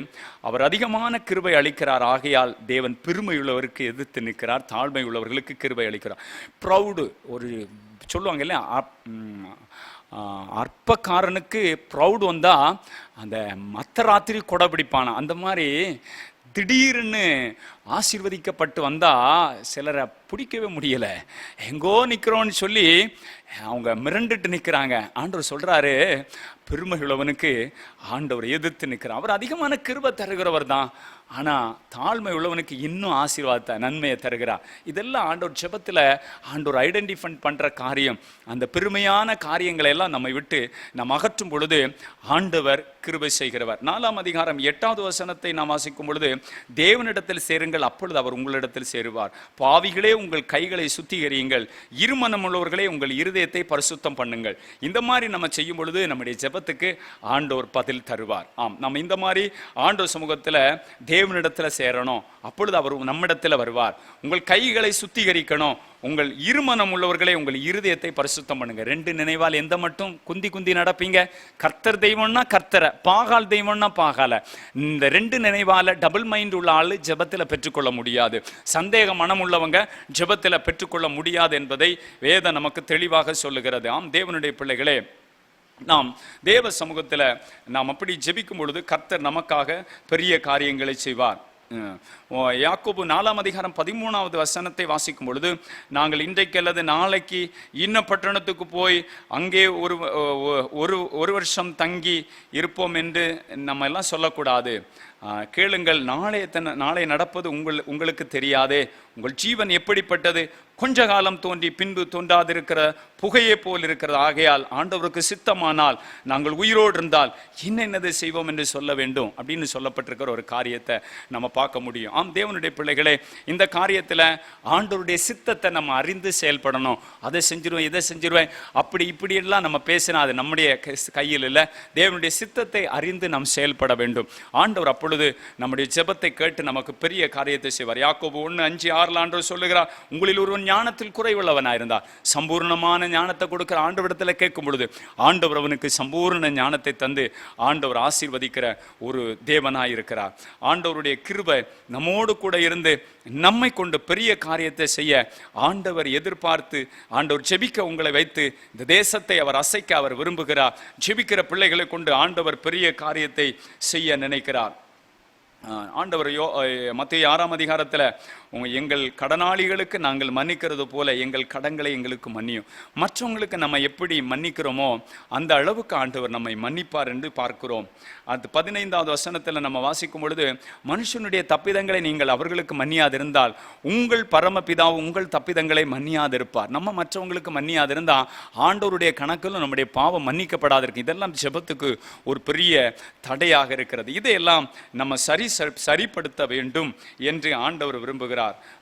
அவர் அதிகமான கிருபை அளிக்கிறார், ஆகையால் தேவன் பெருமை உள்ளவருக்கு எதிர்த்து நிற்கிறார், தாழ்மை உள்ளவர்களுக்கு கிருபை அளிக்கிறார். ப்ரௌடு, ஒரு சொல்லுவாங்க இல்லையா, அற்பக்காரனுக்கு ப்ரௌடு வந்தா அந்த மத்த ராத்திரி கொடை பிடிப்பானா, அந்த மாதிரி திடீர்னு ஆசீர்வதிக்கப்பட்டு வந்தா சிலரை பிடிக்கவே முடியல, எங்கோ நிக்கிறோன்னு சொல்லி அவங்க மிரண்டுட்டு நிற்கிறாங்க. ஆண்டவர் சொல்றாரு, பெருமை உள்ளவனுக்கு ஆண்டவர் எதிர்த்து நிற்கிறார். அவர் அதிகமான கிருபை தருகிறவர் தான், ஆனா தாழ்மை உள்ளவனுக்கு இன்னும் ஆசீர்வாதத்தை, நன்மையை தருகிறார். இதெல்லாம் ஆண்டவர் ஜெபத்துல ஆண்டவர் ஐடென்டிஃபை பண்ற காரியம். அந்த பெருமையான காரியங்களை எல்லாம் நம்மை விட்டு நாம் அகற்றும் பொழுது ஆண்டவர் கிருபை செய்கிறவர். 4ஆம் அதிகாரம் 8வது வசனத்தை நாம் வாசிக்கும் பொழுது, தேவனிடத்தில் சேருங்கள், அப்பொழுது அவர் உங்களிடத்தில் சேருவார். பாவிகளே, உங்கள் கைகளை சுத்திகரியுங்கள், இருமனம் உள்ளவர்களே, உங்கள் இருதயத்தை பரிசுத்தம் பண்ணுங்கள். இந்த மாதிரி நம்ம செய்யும் பொழுது நம்முடைய ஜெபத்துக்கு ஆண்டவர் பதில் தருவார். நம்ம இந்த மாதிரி ஆண்டவர் சமூகத்துல தேவனிடத்துல சேரணும், அப்பொழுது அவர் நம்மிடத்துல வருவார். உங்கள் கைகளை சுத்திகரிக்கணும், உங்கள் இருமனம் உள்ளவர்களே, உங்கள் இருதயத்தை பரிசுத்தம் பண்ணுங்க. 2 நினைவால் எந்த மட்டும் குந்தி நடப்பீங்க? கர்த்தர் தெய்வம்னா கர்த்தரை, பாகால் தெய்வம்னா பாகால. இந்த 2 நினைவால டபுள் மைண்ட் உள்ள ஆளு ஜெபத்துல பெற்றுக்கொள்ள முடியாது. சந்தேக மனம் உள்ளவங்க ஜெபத்துல பெற்றுக்கொள்ள முடியாது என்பதை வேதம் நமக்கு தெளிவாக சொல்லுகிறது. தேவனுடைய பிள்ளைகளே, நாம் தேவ சமூகத்துல நாம் அப்படி ஜெபிக்கும் பொழுது கர்த்தர் நமக்காக பெரிய காரியங்களை செய்வார். யாக்கோபு 4ஆம் அதிகாரம் 13வது வசனத்தை வாசிக்கும் பொழுது, நாங்கள் இன்றைக்கு அல்லது நாளைக்கு இன்ன பட்டணத்துக்கு போய் அங்கே ஒரு வருஷம் தங்கி இருப்போம் என்று நம்ம எல்லாம் சொல்லக்கூடாது. கேளுங்கள், நாளை நடப்பது உங்களுக்கு தெரியாதே, உங்கள் ஜீவன் எப்படிப்பட்டது, கொஞ்ச காலம் தோன்றி பின்பு தோன்றாதிருக்கிற புகையை போல் இருக்கிறது. ஆகையால் ஆண்டவருக்கு சித்தமானால் நாங்கள் உயிரோடு இருந்தால் என்னென்னதை செய்வோம் என்று சொல்ல வேண்டும் அப்படின்னு சொல்லப்பட்டிருக்கிற ஒரு காரியத்தை நம்ம பார்க்க முடியும். தேவனுடைய பிள்ளைகளே, இந்த காரியத்தில் ஆண்டவருடைய சித்தத்தை நம்ம அறிந்து செயல்படணும். அதை செஞ்சிருவேன், இதை செஞ்சிருவேன், அப்படி இப்படி எல்லாம் நம்ம பேசினா அது நம்முடைய கையில் இல்லை. தேவனுடைய சித்தத்தை அறிந்து நாம் செயல்பட வேண்டும். ஆண்டவர் அப்பொழுது நம்முடைய ஜெபத்தை கேட்டு நமக்கு பெரிய காரியத்தை செய்வார். யாக்கோபு 1:5-6 ஆண்டவர் சொல்லுகிறார், உங்களில் ஒருவன் ஞானத்தில் குறைவுள்ளவனாயிருந்தார் சம்பூர்ணமான ஞானத்தை கொடுக்கிற ஆண்டவரிடத்தில் கேட்கும் பொழுது ஆண்டவர் அவனுக்கு சம்பூர்ண ஞானத்தை தந்து ஆண்டவர் ஆசீர்வதிக்கிற ஒரு தேவனாயிருக்கிறார். ஆண்டவருடைய கிருபை நம்மோடு கூட இருந்து நம்மை கொண்டு பெரிய காரியத்தை செய்ய ஆண்டவர் எதிர்பார்த்து, ஆண்டவர் ஜெபிக்க உங்களை வைத்து இந்த தேசத்தை அவர் அசைக்க அவர் விரும்புகிறார். ஜெபிக்கிற பிள்ளைகளை கொண்டு ஆண்டவர் பெரிய காரியத்தை செய்ய நினைக்கிறார். ஆண்டவர் மத்தேயு 6ஆம் அதிகாரத்தில், எங்கள் கடனாளிகளுக்கு நாங்கள் மன்னிக்கிறது போல எங்கள் கடன்களை எங்களுக்கு மன்னியும். மற்றவங்களுக்கு நம்ம எப்படி மன்னிக்கிறோமோ அந்த அளவுக்கு ஆண்டவர் நம்மை மன்னிப்பார் என்று பார்க்கிறோம். அது 15வது வசனத்தில் நம்ம வாசிக்கும் பொழுது, மனுஷனுடைய தப்பிதங்களை நீங்கள் அவர்களுக்கு மன்னியாதிருந்தால் உங்கள் பரமபிதாவும் உங்கள் தப்பிதங்களை மன்னியாதிருப்பார். நம்ம மற்றவங்களுக்கு மன்னியாதிருந்தால் ஆண்டவருடைய கணக்கிலும் நம்முடைய பாவம் மன்னிக்கப்படாதிருக்கு. இதெல்லாம் ஜெபத்துக்கு ஒரு பெரிய தடையாக இருக்கிறது. இதையெல்லாம் நம்ம சரிப்படுத்த வேண்டும் என்று ஆண்டவர் விரும்புகிறார்.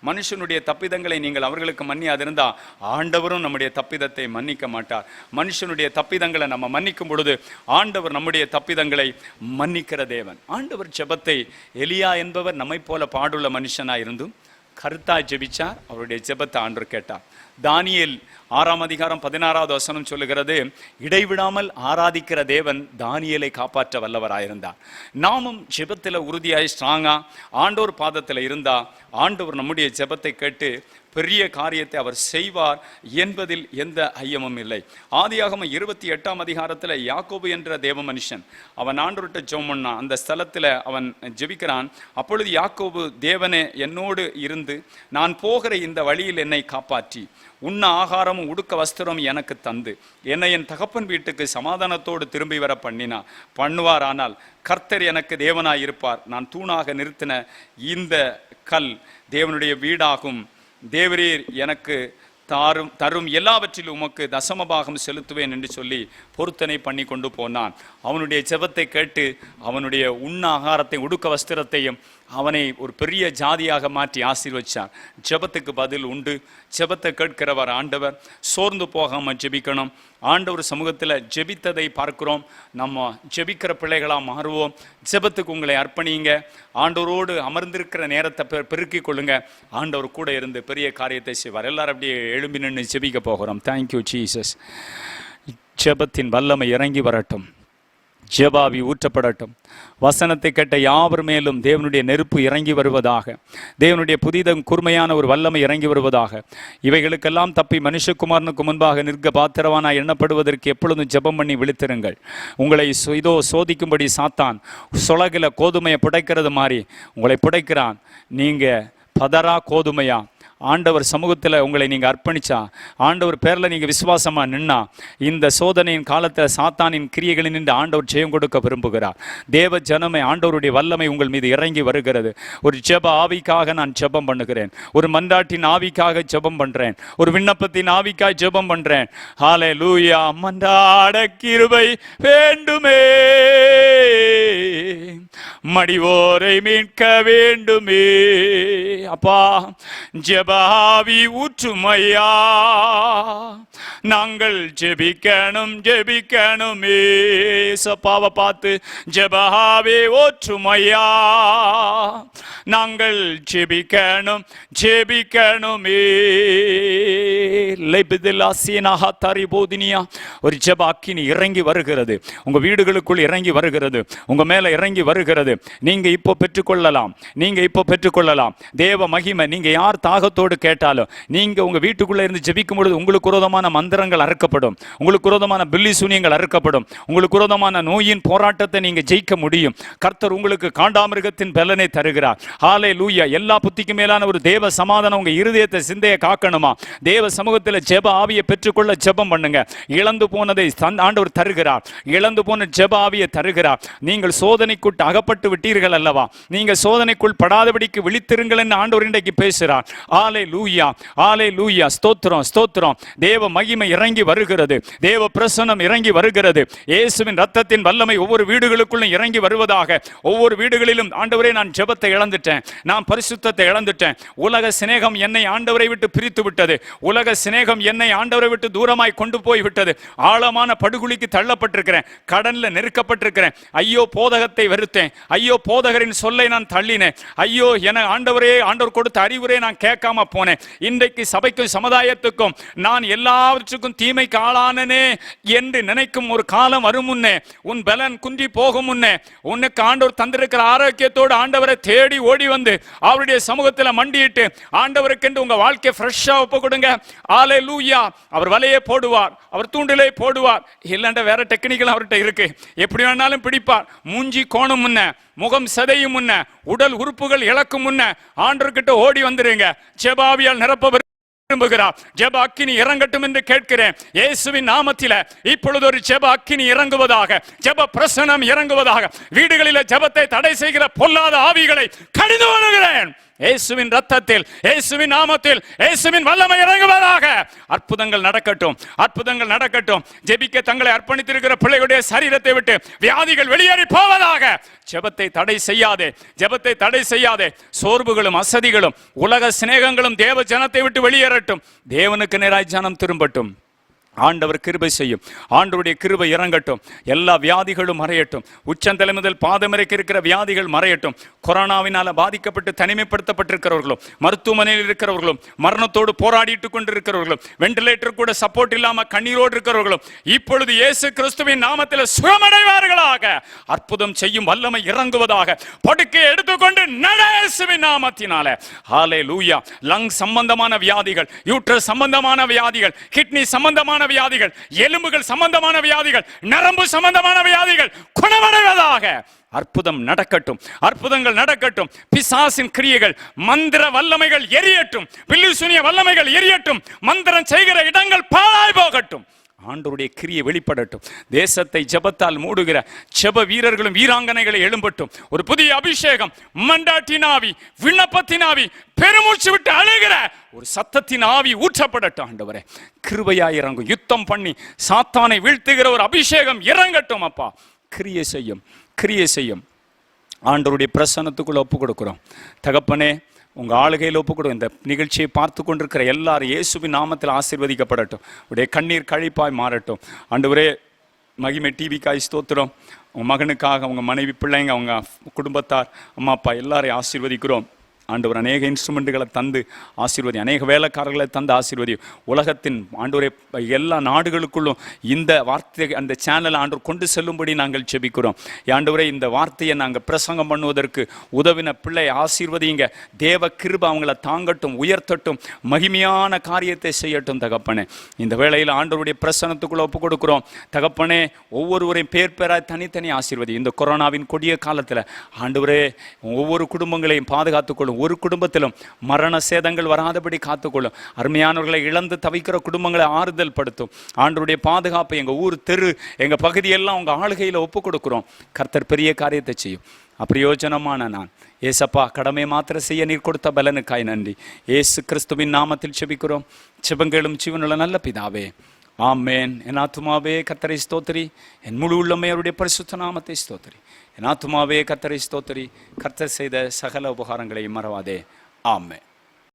மனுஷனுடைய தப்பிதங்களை நீங்கள் அவர்களுக்கு மன்னியாதிருந்தா ஆண்டவரும் நம்முடைய தப்பிதத்தை மன்னிக்க மாட்டார். மனுஷனுடைய தப்பிதங்களை நம்ம மன்னிக்கும் பொழுது ஆண்டவர் நம்முடைய தப்பிதங்களை மன்னிக்கிற தேவன். ஆண்டவர் ஜெபத்தை, எலியா என்பவர் நம்மை போல பாடுள்ள மனுஷனாயிருந்தும் கருத்தா ஜெபிச்சார். அவருடைய ஜெபத்தை ஆண்டவர் கேட்டார். தானியேல் 6ஆம் அதிகாரம் 16வது வசனம் சொல்லுகிறது, இடைவிடாமல் ஆராதிக்கிற தேவன் தானியேலை காப்பாற்ற வல்லவராயிருந்தார். நாமும் ஜெபத்தில் உறுதியாய் ஸ்ட்ராங்கா ஆண்டவர் பாதத்தில் இருந்தா ஆண்டவர் நம்முடைய ஜெபத்தை கேட்டு பெரிய காரியத்தை அவர் செய்வார் என்பதில் எந்த ஐயமும் இல்லை. ஆதியாகமம் 28ஆம் அதிகாரத்தில் யாக்கோபு என்ற தேவ மனுஷன் அவன் ஆண்டவர்கிட்ட ஜெபம் பண்ணான். அந்த ஸ்தலத்தில் அவன் ஜெபிக்கிறான். அப்பொழுது யாக்கோபு, தேவனே என்னோடு இருந்து நான் போகிற இந்த வழியில் என்னை காப்பாற்றி உண்ண ஆகாரமும் உடுக்க வஸ்திரம் எனக்கு தந்து என்னை என் தகப்பன் வீட்டுக்கு சமாதானத்தோடு திரும்பி வர பண்ணுவார். ஆனால் கர்த்தர் எனக்கு தேவனாய் இருப்பார். நான் தூணாக நிறுத்தின இந்த கல் தேவனுடைய வீடாகும். தேவரீர் எனக்கு தரும் எல்லாவற்றிலும் உமக்கு தசமபாகம் செலுத்துவேன் என்று சொல்லி பொருத்தனை பண்ணி கொண்டு போனான். அவனுடைய ஜெபத்தை கேட்டு அவனுடைய உண்ண ஆகாரத்தை உடுக்க வஸ்திரத்தையும் அவனை ஒரு பெரிய ஜாதியாக மாற்றி ஆசீர்வதிச்சார். ஜெபத்துக்கு பதில் உண்டு. ஜெபத்தை கேட்கிறவர் ஆண்டவர். சோர்ந்து போகாமல் ஜெபிக்கணும். ஆண்டவர் சமூகத்தில் ஜெபித்ததை பார்க்கிறோம். நம்ம ஜெபிக்கிற பிள்ளைகளாக மாறுவோம். ஜெபத்துக்கு உங்களை அர்ப்பணிங்க. ஆண்டவரோடு அமர்ந்திருக்கிற நேரத்தை பெருக்கிக் கொள்ளுங்க. ஆண்டவர் கூட இருந்து பெரிய காரியத்தை செய்வார். எல்லாரும் அப்படியே எழும்பி நின்று ஜெபிக்க போகிறோம். Thank you Jesus. ஜெபத்தின் வல்லமை இறங்கி வரட்டும். ஜெபாவி ஊற்றப்படட்டும். வசனத்தை கேட்ட யாவர் மேலும் தேவனுடைய நெருப்பு இறங்கி வருவதாக. தேவனுடைய புதிதும் கூர்மையான ஒரு வல்லமை இறங்கி வருவதாக. இவைகளுக்கெல்லாம் தப்பி மனுஷகுமாரனுக்கு முன்பாக நிற்க பாத்திரவானாய் எண்ணப்படுவதற்கு எப்பொழுதும் ஜெபம் பண்ணி விழித்திருங்கள். உங்களை இதோ சோதிக்கும்படி சாத்தான் சொலகில கோதுமையை புடைக்கிறது மாதிரி உங்களை புடைக்கிறான். நீங்க பதரா கோதுமையா ஆண்டவர் சமூகத்தில் உங்களை நீங்கள் அர்ப்பணிச்சா, ஆண்டவர் பேரில் நீங்கள் விசுவாசமாக நின்னா, இந்த சோதனையின் காலத்தில் சாத்தானின் கிரியைகளில் நின்று ஆண்டவர் ஜெயம் கொடுக்க விரும்புகிறார். தேவ ஜனமே, ஆண்டவருடைய வல்லமை உங்கள் மீது இறங்கி வருகிறது. ஒரு ஜெப ஆவிக்காக நான் ஜெபம் பண்ணுகிறேன். ஒரு மன்றாட்டின் ஆவிக்காக ஜெபம் பண்ணுறேன். ஒரு விண்ணப்பத்தின் ஆவிக்காக ஜெபம் பண்ணுறேன். ஹல்லேலூயா. மன்றாட கிருபை வேண்டுமே, மடிவோரை மீட்க வேண்டுமே. அப்பா, ஜெபாவி ஊற்றுமையா, நாங்கள் ஜெபிக்கணுமே. சப்பாவை பார்த்து, ஜெபாவே ஊற்றுமையா, நாங்கள் ஜெபிக்கணுமே. ஒரு ஜெப அக்கினி இறங்கி வருகிறது. உங்க வீடுகளுக்குள் இறங்கி வருகிறது. உங்க மேல இறங்கி வருகிறது. நீங்க இப்போ பெற்றுக்கொள்ளலாம். தேவ மகிமை. நீங்க யார் தாகத்தோடு கேட்டாலும் நீங்க உங்க வீட்டுக்குள்ள இருந்து ஜெபிக்கும் பொழுது உங்களுக்கு விரோதமான மந்திரங்கள் அறுக்கப்படும். உங்களுக்கு விரோதமான பில்லி சூனியங்கள் அறுக்கப்படும். உங்களுக்கு விரோதமான நோயின் போராட்டத்தை நீங்க ஜெயிக்க முடியும். கர்த்தர் உங்களுக்கு காண்டாமிருகத்தின் பலனை தருகிறார். ஹல்லேலூயா. எல்லா புத்திக்கு மேலான ஒரு தேவ சமாதானம் உங்க இருதயத்தை சிந்தையை காக்கணுமா? தேவ சமூகத்தில் ஜெப ஆவியை பெற்றுக்கொள்ள ஜெபம் பண்ணுங்க. இழந்து போனதை ஆண்டவர் தருகிறார். இழந்து போன ஜெப ஆவியை தருகிறார். நீங்கள் சோதனைக்குள் அகப்பட்டு விட்டீர்கள் அல்லவா? நீங்க சோதனைக்குள் படாதபடிக்கு விழித்திருங்கள் என்று ஆண்டவர் இன்றைக்கு பேசுகிறார். ஹல்லேலூயா, ஹல்லேலூயா. ஸ்தோத்திரம், ஸ்தோத்திரம். தேவ மகிமை இறங்கி வருகிறது. தேவ பிரசன்னம் இறங்கி வருகிறது. இயேசுவின் ரத்தத்தின் வல்லமை ஒவ்வொரு வீடுகளுக்குள்ளும் இறங்கி வருவதாக. ஒவ்வொரு வீடுகளிலும், ஆண்டவரே நான் ஜெபத்தை இழந்துட்டேன், நான் பரிசுத்தத்தை இழந்துட்டேன், உலக சிநேகம் என்னை ஆண்டவரை விட்டு பிரித்து விட்டது, உலக சிநேகம் என்னை ஆண்டவரை விட்டு தூரமாய் கொண்டு போய் விட்டது, ஆழமான படுகுழிக்கு தள்ளப்பட்டிருக்கிறேன், கடன்ல நெருக்கப்பட்டிருக்கிறேன், ஐயோ போதகத்தை வெறுத்தேன், ஐயோ போதகரின் சொல்லை நான் தள்ளினேன், ஐயோ என ஆண்டவரே, ஆண்டவர் கொடுத்த அறிவுரை நான் கேட்காம போனேன், இன்றைக்கு சபைக்கும் சமுதாயத்துக்கும் நான் எல்லாவற்றுக்கும் தீமைக்கு ஆளானனே என்று நினைக்கும் ஒரு காலம் வரும் முன்னே, உன் பலன் குன்றி போகும் முன்னே, உனக்கு ஆண்டவர் தந்திருக்கிற ஆரோக்கியத்தோடு ஆண்டவரை தேடி ஓடி வந்து அவருடைய சமூகத்தில் மண்டியிட்டு ஆண்டவருக்கென்று உங்க வாழ்க்கை ஃப்ரெஷ்ஷா ஒப்பு கொடுங்க. ஹல்லேலூயா. அவர் வலையை போடுவார், அவர் தூண்டிலை போடுவார். இல்லைன்ற வேற டெக்னிக்கல் அவர்கிட்ட இருக்கு. எப்படி வேணாலும் பிடிப்பார். மூஞ்சி கோணம் முன்ன, முகம் சதையும் முன்ன, உடல் உறுப்புகள் இழக்கும் முன்ன ஆண்டவர்கிட்ட ஓடி வந்துருங்க. ஜெபாவியால் நிரப்ப விரும்புகிறார். ஜெப அக்கினி இறங்கட்டும் என்று கேட்கிறேன். இயேசுவின் நாமத்தில இப்பொழுது ஒரு ஜெப அக்கினி இறங்குவதாக, ஜெப பிரசனம் இறங்குவதாக. வீடுகளில் ஜெபத்தை தடை செய்கிற பொல்லாத ஆவிகளை கடிந்து வருகிறேன். இயேசுவின் ரத்தத்தில், இயேசுவின் நாமத்தில், இயேசுவின் வல்லமை இறங்குவதாக. அற்புதங்கள் நடக்கட்டும், அற்புதங்கள் நடக்கட்டும். ஜெபிக்க தங்களை அர்ப்பணித்திருக்கிற பிள்ளைகளுடைய சரீரத்தை விட்டு வியாதிகள் வெளியேறி போவதாக. ஜெபத்தை தடை செய்யாதே, ஜெபத்தை தடை செய்யாதே. சோர்வுகளும் அசதிகளும் உலக சிநேகங்களும் தேவ ஜனத்தை விட்டு வெளியேறட்டும். தேவனுக்கு நேராய் ஜனம் திரும்பட்டும். ஆண்டவர் கிருபை செய்யும். ஆண்டவருடைய கிருபை இறங்கட்டும். எல்லா வியாதிகளும் மறையட்டும். உச்சந்தலை முதல் பாதம் வரைக்கும் இருக்கிற வியாதிகள் மறையட்டும். கொரோனாவினால பாதிக்கப்பட்டு தனிமைப்படுத்தப்பட்டிருக்கிறவர்களும், மருத்துவமனையில் இருக்கிறவர்களும், மரணத்தோடு போராடிட்டு கொண்டிருக்கிறவர்களும், வெண்டிலேட்டர் கூட சப்போர்ட் இல்லாம கண்ணீரோடு இருக்கிறவர்களும் இப்பொழுது இயேசு கிறிஸ்துவின் நாமத்தில் சுகமடைவார்களாக. அற்புதம் செய்யும் வல்லமை இறங்குவதாக. படுக்கை எடுத்துக்கொண்டு நட இயேசுவின் நாமத்தினால. ஹல்லேலூயா. லங் சம்பந்தமான வியாதிகள், யூட்ரஸ் சம்பந்தமான வியாதிகள், கிட்னி சம்பந்தமான வியாதிகள், எலும்புகள் சம்பந்தமான வியாதிகள், நரம்பு சம்பந்தமான வியாதிகள் குணமடைவதாக. அற்புதம் நடக்கட்டும். அற்புதங்கள் நடக்கட்டும். பிசாசின் கிரியைகள், மந்திர வல்லமைகள் எரியட்டும். பில்லிசூனிய வல்லமைகள் எரியட்டும். மந்திரம் செய்கிற இடங்கள் பாழாய் போகட்டும். ஆண்டவருடைய கிரியை வெளிப்படட்டும். தேசத்தை ஜெபத்தால் மூடுகிற ஜெப வீரர்களும் வீராங்கனைகளை எழும்பட்டும். ஒரு புதிய அபிஷேகம், மண்டாட்டின் ஆவி, விண்ணப்பத்தின் ஆவி, பெருமூச்சு விட்டு அழுகிற ஒரு சத்தத்தின் ஆவி ஊற்றப்படட்டும். ஆண்டவரே கிருபையாய் இறங்கும். யுத்தம் பண்ணி சாத்தானை வீழ்த்துகிற ஒரு அபிஷேகம் இறங்கட்டும். அப்பா கிரியை செய்யும், கிரியை செய்யும். ஆண்டவருடைய பிரசன்னத்துக்குள்ள ஒப்பு கொடுக்கிறோம். தகப்பனே உங்க ஆளுகையில் ஒப்புக்கொடு. இந்த நிகழ்ச்சியை பார்த்து கொண்டிருக்கிற எல்லாரும் இயேசுவின் நாமத்தில் ஆசீர்வதிக்கப்படட்டும். உடைய கண்ணீர் கழிப்பாய் மாறட்டும். ஆண்டவரே மகிமை டிவிக்காய் ஸ்தோத்திரம். உங்க மகனுக்காக, உங்க மனைவி, பிள்ளைங்க, அவங்க குடும்பத்தார், அம்மா அப்பா எல்லாரையும் ஆசீர்வதிக்கிறோம். ஆண்டவர் அநேக இன்ஸ்ட்ருமெண்ட்டுகளை தந்து ஆசீர்வதி, அநேக வேலைக்காரர்களை தந்து ஆசீர்வதி. உலகத்தின் ஆண்டவரே எல்லா நாடுகளுக்குள்ளும் இந்த வார்த்தை, அந்த சேனலை ஆண்டவர் கொண்டு செல்லும்படி நாங்கள் ஜெபிக்கிறோம். ஆண்டவரே இந்த வார்த்தையை நாங்கள் பிரசங்கம் பண்ணுவதற்கு உதவின பிள்ளை ஆசீர்வதிங்க. தேவ கிருபை அவங்கள தாங்கட்டும், உயர்த்தட்டும், மகிமையான காரியத்தை செய்யட்டும். தகப்பனே இந்த வேளையில் ஆண்டவருடைய பிரசன்னத்துக்குள்ள ஒப்பு கொடுக்கிறோம். தகப்பனே ஒவ்வொருவரையும் பேர் பேராய் தனித்தனி ஆசீர்வதி. இந்த கொரோனாவின் கொடிய காலத்தில் ஆண்டவரே ஒவ்வொரு குடும்பங்களையும் பாதுகாத்துக்கொள்ளும். ஒரு குடும்பத்திலும் மரண சேதங்கள் வராதபடி காத்துக்கொள்ளும். அருமையானவர்களை இழந்து தவிக்கிற குடும்பங்களை ஆறுதல் படுத்தும். ஆண்டவருடைய பாதுகாப்பை எங்க ஊர், தெரு, எங்க பகுதியெல்லாம் உங்க ஆளுகையில ஒப்பு கொடுக்கிறோம். கர்த்தர் பெரிய காரியத்தை செய்யும். அப்பிரயோஜனமான நான் ஏசப்பா கடமை மாத்திர செய்ய நீர் கொடுத்த பலனுக்காய் நன்றி. ஏசு கிறிஸ்துவின் நாமத்தில் செபிக்கிறோம். செபங்களும் ஜீவனுள்ள நல்ல பிதாவே, ஆமேன். என் ஆத்துமாவே கர்த்தரை ஸ்தோத்திரி, என் முழு உள்ளமே அவருடைய பரிசுத்த நாமத்தை ஸ்தோத்திரி. என் ஆத்துமாவே கர்த்தரை ஸ்தோத்திரி, கர்த்தர் செய்த சகல உபகாரங்களை மறவாதே. ஆமென்.